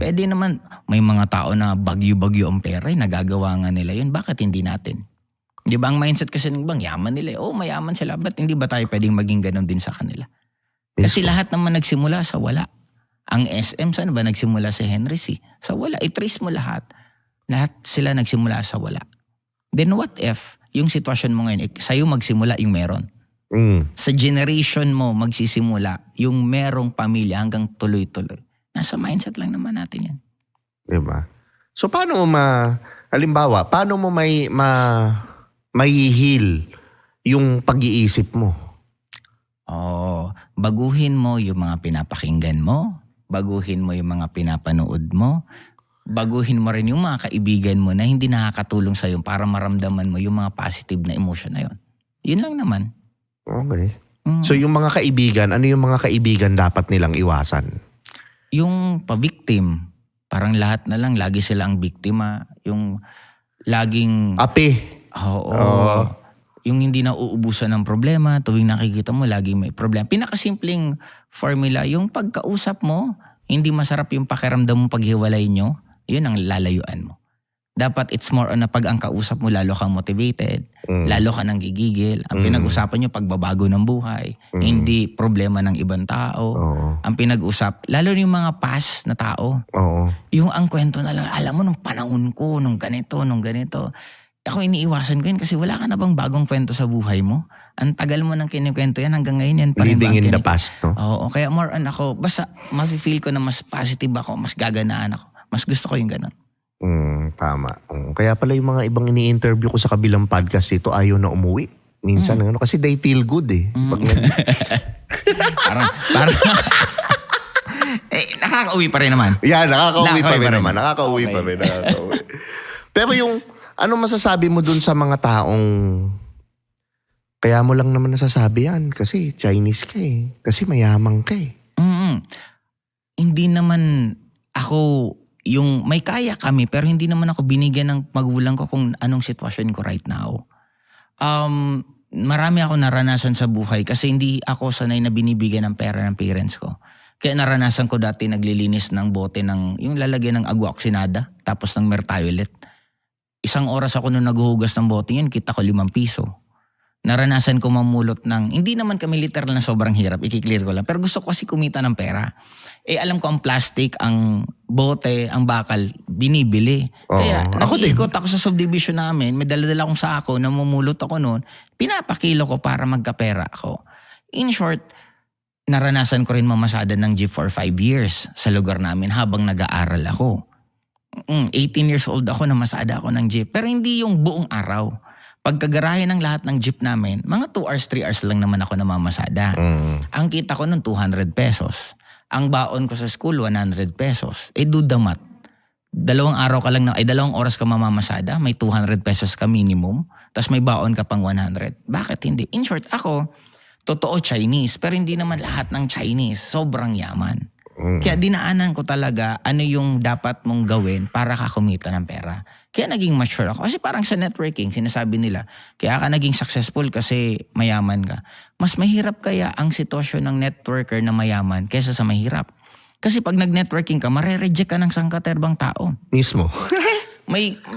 Pwede naman, may mga tao na bagyo-bagyo ang pera eh, nagagawa nga nila yun. Bakit hindi natin? Di ba ang mindset kasi ng bang yaman nila eh. Oh, mayaman sila. Ba't hindi ba tayo pwedeng maging ganun din sa kanila? Kasi lahat naman nagsimula sa wala. Ang SM, saan ba nagsimula si Henry C? Sa wala. I-trace mo lahat. Lahat sila nagsimula sa wala. Then what if yung sitwasyon mo ngayon, sa'yo magsimula yung meron? Sa generation mo magsisimula yung merong pamilya hanggang tuloy-tuloy. Nasa mindset lang naman natin yan. Diba? So paano mo halimbawa, paano mo may-heal yung pag-iisip mo? Baguhin mo yung mga pinapakinggan mo, baguhin mo yung mga pinapanood mo, baguhin mo rin yung mga kaibigan mo na hindi nakakatulong sa'yo para maramdaman mo yung mga positive na emotion na yun. Yun lang naman. Okay. So yung mga kaibigan, ano yung mga kaibigan dapat nilang iwasan? Yung pa-victim. Parang lahat na lang, lagi sila ang biktima. Yung laging... Api. Oo. Yung hindi na uubusan ng problema, tuwing nakikita mo, laging may problema. Pinakasimpleng formula, yung pagkausap mo, hindi masarap yung pakiramdam mo paghiwalay nyo, yun ang lalayuan mo. Dapat it's more on na pag ang kausap mo, lalo kang motivated, lalo ka nang gigigil. Ang pinag-usapan nyo, pagbabago ng buhay, hindi problema ng ibang tao. Ang pinag-usap, lalo yung mga past na tao. Yung ang kwento na lang, alam mo, nung panahon ko, nung ganito. Ako iniiwasan ko yun kasi wala ka na bang bagong kwento sa buhay mo? Ang tagal mo nang kinikwento yan, hanggang ngayon yan pa rin. Living in the past, no? Oo, kaya more on ako, basta mafe-feel ko na mas positive ako, mas gaganaan ako. Mas gusto ko yung ganun. Tama. Kaya pala yung mga ibang ini-interview ko sa kabilang podcast ito ayaw na umuwi. Minsan kasi they feel good eh. parang nakaka-uwi pa rin naman. Yeah, nakaka-uwi pa rin naman. Nakaka-uwi pa rin. Pero yung, ano masasabi mo dun sa mga taong kaya mo lang naman nasasabi yan kasi Chinese ka eh. Kasi mayamang ka eh. Hindi naman ako yung may kaya kami pero hindi naman ako binigyan ng magulang ko kung anong sitwasyon ko right now. Marami ako naranasan sa buhay kasi hindi ako sanay na binibigyan ng pera ng parents ko. Kaya naranasan ko dati naglilinis ng bote ng yung lalagyan ng agua oxinada tapos ng mertiolet. 1 oras ako nung naghuhugas ng bote yun, kita ko 5 piso. Naranasan ko mamulot ng, hindi naman kami literal na sobrang hirap, i-clear ko lang. Pero gusto ko kasi kumita ng pera. Alam ko ang plastic, ang bote, ang bakal, binibili. Kaya nakiikot ako sa subdivision namin, may dala-dala akong sako, namumulot ako noon, pinapakilo ko para magkapera ako. In short, naranasan ko rin mamasada ng jeep for 5 years sa lugar namin habang nag-aaral ako. 18 years old ako, namasada ako ng jeep. Pero hindi yung buong araw. Pagkagarahe ng lahat ng jeep namin, mga 2 hours, 3 hours lang naman ako namamasada. Ang kita ko nun, 200 pesos. Ang baon ko sa school, 100 pesos. Do the math. 2 oras ka mamamasada, may 200 pesos ka minimum, tapos may baon ka pang 100. Bakit hindi? In short, ako, totoo Chinese, pero hindi naman lahat ng Chinese. Sobrang yaman. Kaya dinaanan ko talaga ano yung dapat mong gawin para ka kumita ng pera. Kaya naging mature ako. Kasi parang sa networking, sinasabi nila, kaya ka naging successful kasi mayaman ka. Mas mahirap kaya ang sitwasyon ng networker na mayaman kaysa sa mahirap. Kasi pag nag-networking ka, marereject ka ng sangkaterbang tao. Mismo.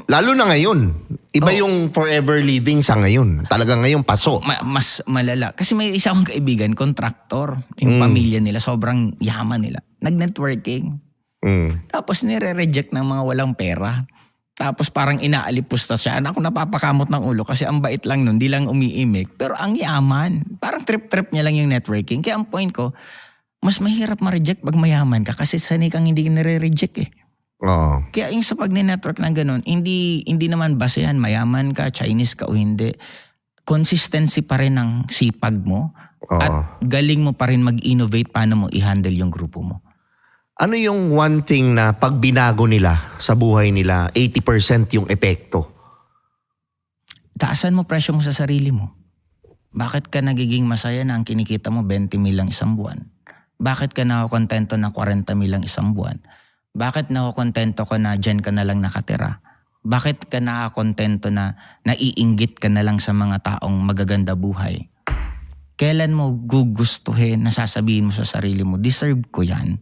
Lalo na ngayon. Iba yung forever living sa ngayon. Talagang ngayon, paso. Mas malala. Kasi may isa akong kaibigan, kontraktor. Yung pamilya nila, sobrang yaman nila. Nag-networking. Tapos nire-reject ng mga walang pera. Tapos parang inaalipusta siya. Ako napapakamot ng ulo kasi ang bait lang nun, di lang umiimik. Pero ang yaman. Parang trip-trip niya lang yung networking. Kaya ang point ko, mas mahirap ma-reject pag mayaman ka kasi sanay kang hindi nire-reject eh. Kaya yung sa pag-network na ganun, hindi naman basehan, mayaman ka, Chinese ka o hindi. consistency pa rin ng sipag mo Oo. at galing mo pa rin mag-innovate paano mo i-handle yung grupo mo. Ano yung one thing na pag binago nila sa buhay nila, 80% yung epekto? Taasan mo presyo mo sa sarili mo. Bakit ka nagiging masaya na ang kinikita mo 20 mil lang isang buwan? Bakit ka nakokontento na 40 mil lang isang buwan? Bakit nakokontento ka na dyan ka na lang nakatira? Bakit ka nakakontento na naiinggit ka na lang sa mga taong magaganda buhay? Kailan mo gugustuhin na sasabihin mo sa sarili mo, deserve ko yan.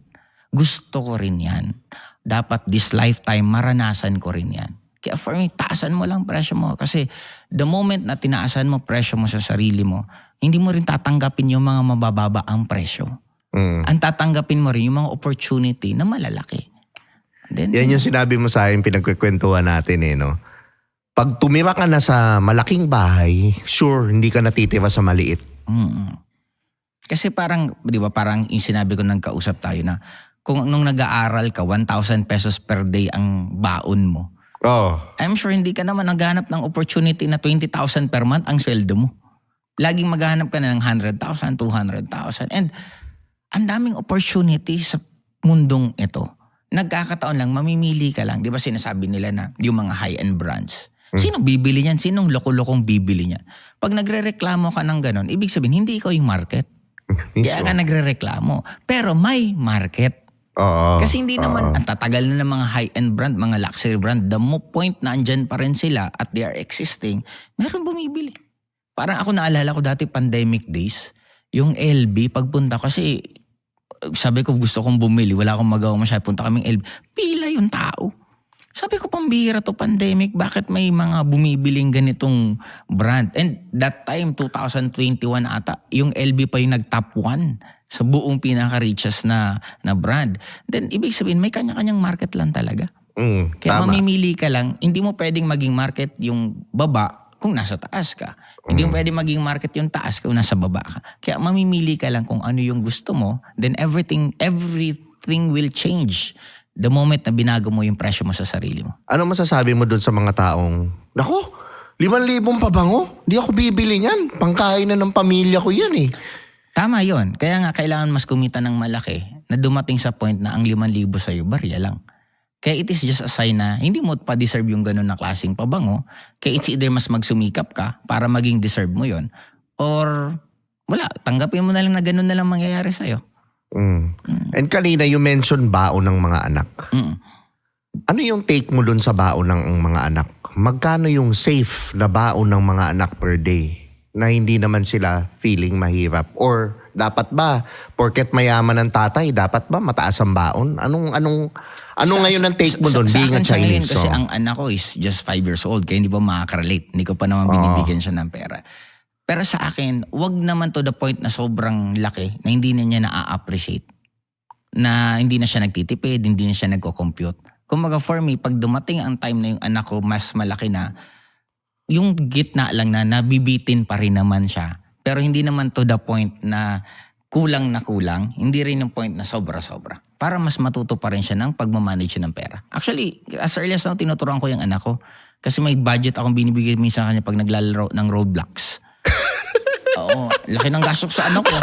Gusto ko rin yan. Dapat this lifetime maranasan ko rin yan. Kaya for me, taasan mo lang presyo mo. Kasi the moment na tinaasan mo presyo mo sa sarili mo, hindi mo rin tatanggapin yung mga mabababa ang presyo. Ang tatanggapin mo rin yung mga opportunity na malalaki. Then, Yan yung sinabi mo sa akin, pinagkikwentuhan natin no? Pag tumira ka na sa malaking bahay, sure, hindi ka natitira sa maliit. Kasi parang, di ba, parang yung sinabi ko nang kausap tayo na kung nung nag-aaral ka, 1,000 pesos per day ang baon mo. Oh. I'm sure hindi ka naman naghahanap ng opportunity na 20,000 per month ang sweldo mo. Laging maghahanap ka na ng 100,000, 200,000. And ang daming opportunity sa mundong ito. Nagkakataon lang, mamimili ka lang. Di ba sinasabi nila na yung mga high-end brands. Sino bibili niyan? Sinong loko-lokong bibili niyan? Pag nagre-reklamo ka ng ganon, ibig sabihin, hindi ikaw yung market. Kaya ka nagre-reklamo. Pero may market. Oo. Kasi hindi naman, ang tatagal na ng mga high-end brand, mga luxury brand, the point na andyan pa rin sila at they are existing, meron bumibili. Parang ako naalala ko dati pandemic days, yung LB, pagpunta kasi, sabi ko gusto kong bumili, wala akong magawa masyado, punta kaming LB, pila yung tao. Sabi ko, pambihira to pandemic, bakit may mga bumibiling ganitong brand? And that time, 2021 ata, yung LB pa yung nag-top 1 sa buong pinaka-richest na brand. Then, ibig sabihin, may kanya-kanyang market lang talaga. Kaya Tama. mamimili ka lang, hindi mo pwedeng maging market yung baba kung nasa taas ka. Hindi mo pwedeng maging market yung taas kung nasa baba ka. Kaya mamimili ka lang kung ano yung gusto mo, then everything will change the moment na binago mo yung presyo mo sa sarili mo. Ano masasabi mo dun sa mga taong, nako, 5,000 pabango? Di ako bibili niyan. Pangkain na ng pamilya ko yan eh. Tama yon. Kaya nga kailangan mas kumita ng malaki na dumating sa point na ang 5,000 sa'yo, barya lang. Kaya it is just a sign na hindi mo pa deserve yung ganun na klaseng pabango. Kaya it's either mas magsumikap ka para maging deserve mo yon, or wala, tanggapin mo na lang na ganun na lang mangyayari sa'yo. And kanina you mentioned baon ng mga anak. Ano yung take mo dun sa baon ng mga anak? Magkano yung safe na baon ng mga anak per day na hindi naman sila feeling mahirap? Or dapat ba, porket mayaman ng tatay, dapat ba mataas ang baon? Anong ngayon ang take mo dun being a sa akin Chinese? kasi ang anak ko is just 5 years old, kaya hindi pa makaka-relate. Hindi ko pa naman binibigyan siya ng pera. Pero sa akin, wag naman to the point na sobrang laki na hindi na niya na-appreciate. Na hindi na siya nagtitipid, hindi na siya nagko-compute. Kumbaga for me, pag dumating ang time na yung anak ko mas malaki na, yung gitna lang na nabibitin pa rin naman siya. Pero hindi naman to the point na kulang, hindi rin yung point na sobra-sobra. Para mas matuto pa rin siya ng pagmamanage ng pera. Actually, as early as now, tinuturuan ko yung anak ko. Kasi may budget akong binibigay minsan kanya pag naglalaro ng Roblox. Oo, laki ng gastos sa anak ko.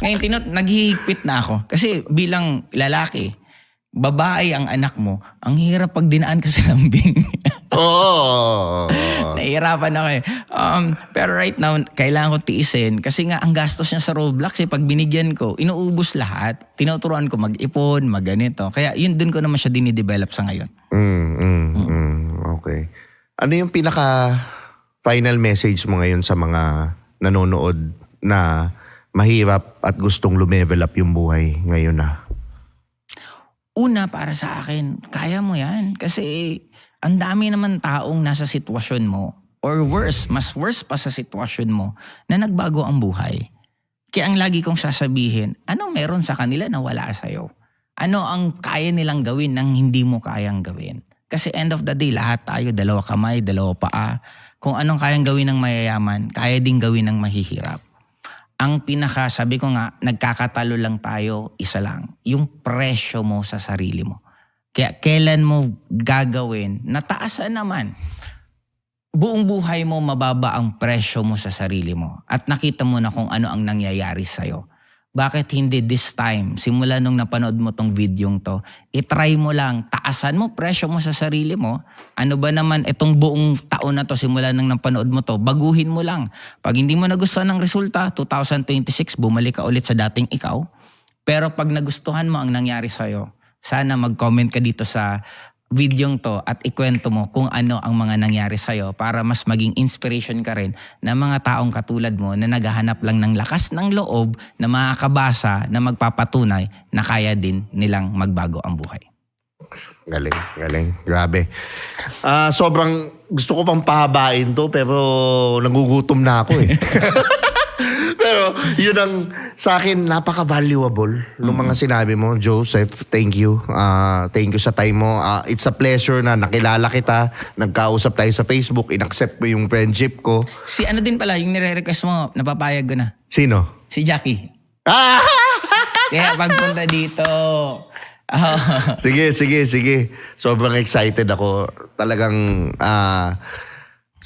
Ngayon, naghihigpit na ako. Kasi bilang lalaki, babae ang anak mo, ang hirap pag dinaan ka sa lambing. Oo. Nahihirapan ako eh. Pero right now, kailangan ko tiisin. Kasi nga, ang gastos niya sa Roblox pag binigyan ko, inuubos lahat. Tinuturuan ko mag-ipon, magganito. Kaya yun, dun ko naman siya dinidevelop sa ngayon. Okay. Ano yung pinaka final message mo ngayon sa mga nanonood na mahirap at gustong lumevel up yung buhay ngayon na? Una, para sa akin, kaya mo yan. Kasi ang dami naman taong nasa sitwasyon mo, or worse, mas worse pa sa sitwasyon mo, na nagbago ang buhay. Kaya ang lagi kong sasabihin, ano meron sa kanila na wala sa'yo? Ano ang kaya nilang gawin nang hindi mo kayang gawin? Kasi end of the day, lahat tayo, 2 kamay, 2 paa. Kung anong kayang gawin ng mayayaman, kaya din gawin ng mahihirap. Ang sabi ko nga, nagkakatalo lang tayo, isa lang. Yung presyo mo sa sarili mo. Kaya kailan mo gagawin, nataasan naman. buong buhay mo mababa ang presyo mo sa sarili mo at nakita mo na kung ano ang nangyayari sa'yo. Bakit hindi this time, simula nung napanood mo tong videong to, itry mo lang, taasan mo presyo mo sa sarili mo. Ano ba naman itong buong taon na to, simula nung napanood mo to, baguhin mo lang. Pag hindi mo nagustuhan ng resulta, 2026, bumalik ka ulit sa dating ikaw. Pero pag nagustuhan mo ang nangyari sa'yo, sana mag-comment ka dito sa videong to at ikwento mo kung ano ang mga nangyari sa'yo para mas maging inspiration ka rin ng mga taong katulad mo na naghahanap lang ng lakas ng loob na makakabasa na magpapatunay na kaya din nilang magbago ang buhay. Galing. Grabe. Sobrang gusto ko pang pahabain to pero nagugutom na ako eh. Pero yun ang sa akin napaka-valuable ng mga sinabi mo, Joseph. Thank you. Thank you sa time mo. It's a pleasure na nakilala kita. Nagkausap tayo sa Facebook. In-accept mo yung friendship ko. Si ano din pala, yung nire-request mo, napapayag ko na. Sino? Si Jackie. Ah! Kaya pagpunta dito. Sige. Sobrang excited ako. Talagang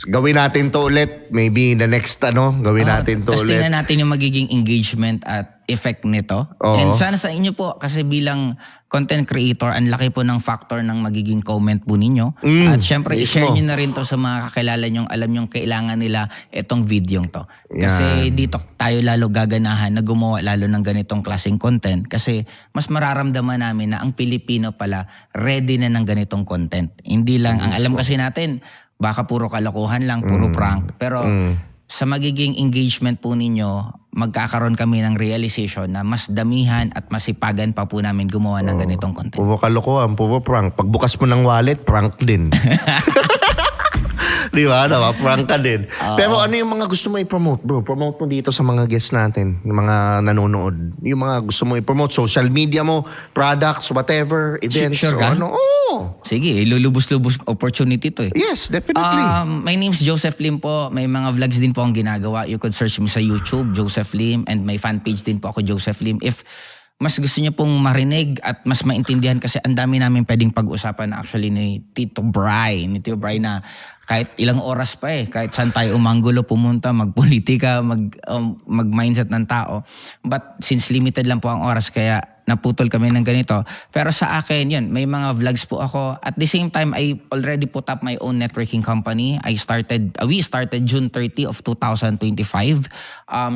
gawin natin to ulit. Maybe the next gawin natin to tas ulit. tingnan natin yung magiging engagement at effect nito. Oo. And sana sa inyo po, kasi bilang content creator, ang laki po ng factor ng magiging comment po ninyo. At syempre, mismo. i-share nyo na rin to sa mga kakilala nyo, alam nyo kailangan nila itong videong to. Kasi dito tayo lalo gaganahan na gumawa lalo ng ganitong klaseng content. Kasi mas mararamdaman namin na ang Pilipino pala ready na ng ganitong content. Hindi lang, ang alam kasi natin, baka puro kalokohan lang, puro prank. Pero sa magiging engagement po ninyo, magkakaroon kami ng realization na mas damihan at masipagan pa po namin gumawa ng ganitong content. Puro kalokohan, puro prank. Pagbukas mo ng wallet, prank din. Di ba? Prank ka din. Pero ano yung mga gusto mo i-promote, bro? Promote mo dito sa mga guests natin, yung mga nanonood. Yung mga gusto mo i-promote, social media mo, products, whatever, events. Sure ka? Sige, lulubos-lubos opportunity to eh. Yes, definitely. My name's Joseph Lim po. May mga vlogs din po akong ginagawa. You could search me sa YouTube, Joseph Lim. And may fan page din po ako, Joseph Lim. If mas gusto niyo pong marinig at mas maintindihan kasi ang dami namin pwedeng pag-usapan actually ni Tito Bry. Ni Tito Bry na kahit ilang oras pa kahit saan tayo umanggulo pumunta, magpolitika, mag-mindset ng tao. But since limited lang po ang oras kaya naputol kami ng ganito. Pero sa akin, yun, may mga vlogs po ako. At the same time, I already put up my own networking company. We started June 30 of 2025.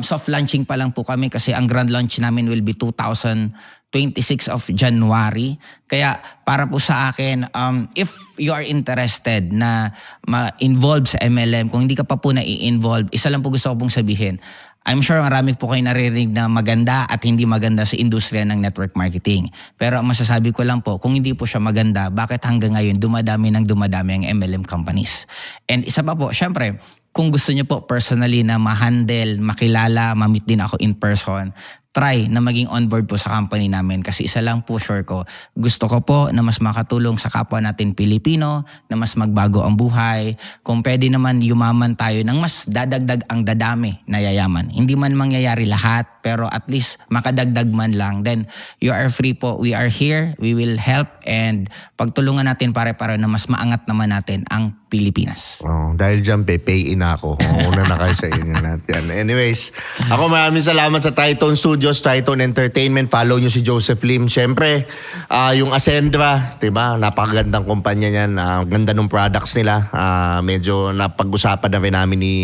Soft launching pa lang po kami kasi ang grand launch namin will be 2026 of January. Kaya para po sa akin, if you are interested na ma-involve sa MLM, kung hindi ka pa po na-i-involve, isa lang po gusto ko pong sabihin, I'm sure marami po kayo naririnig na maganda at hindi maganda sa industriya ng network marketing. Pero ang masasabi ko lang po, kung hindi po siya maganda, bakit hanggang ngayon dumadami ang MLM companies? And isa pa po, syempre, kung gusto niyo po personally na ma-handle, makilala, ma-meet din ako in person, try na maging on-board po sa company namin kasi isa lang po sure ko, gusto ko po na mas makatulong sa kapwa natin Pilipino, na mas magbago ang buhay. Kung pwede naman yumaman tayo ng mas dadagdag ang dadami na yayaman. Hindi man mangyayari lahat, pero at least makadagdag man lang. Then you are free po, we are here, we will help and pagtulungan natin pare-pare na mas maangat naman natin ang Pilipinas. Dahil dyan, pay in ako. Una na kayo sa inyo natin. Anyways, ako maraming salamat sa Tritone Studios, Tritone Entertainment. Follow nyo si Joseph Lim. Siyempre, yung Ascendra, diba? Napakagandang kumpanya niyan. Ganda ng products nila. Medyo napag-usapan na rin namin ni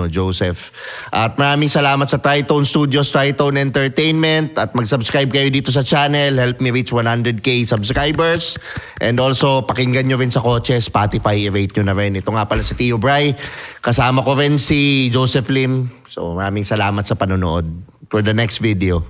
Joseph. At maraming salamat sa Tritone Studios, Tritone Entertainment. At mag-subscribe kayo dito sa channel. Help me reach 100k subscribers. And also, pakinggan nyo rin sa kotse, Spotify, i-rate nyo na rin. Ito nga pala si Tio Bry. Kasama ko rin si Joseph Lim. So maraming salamat sa panonood. For the next video.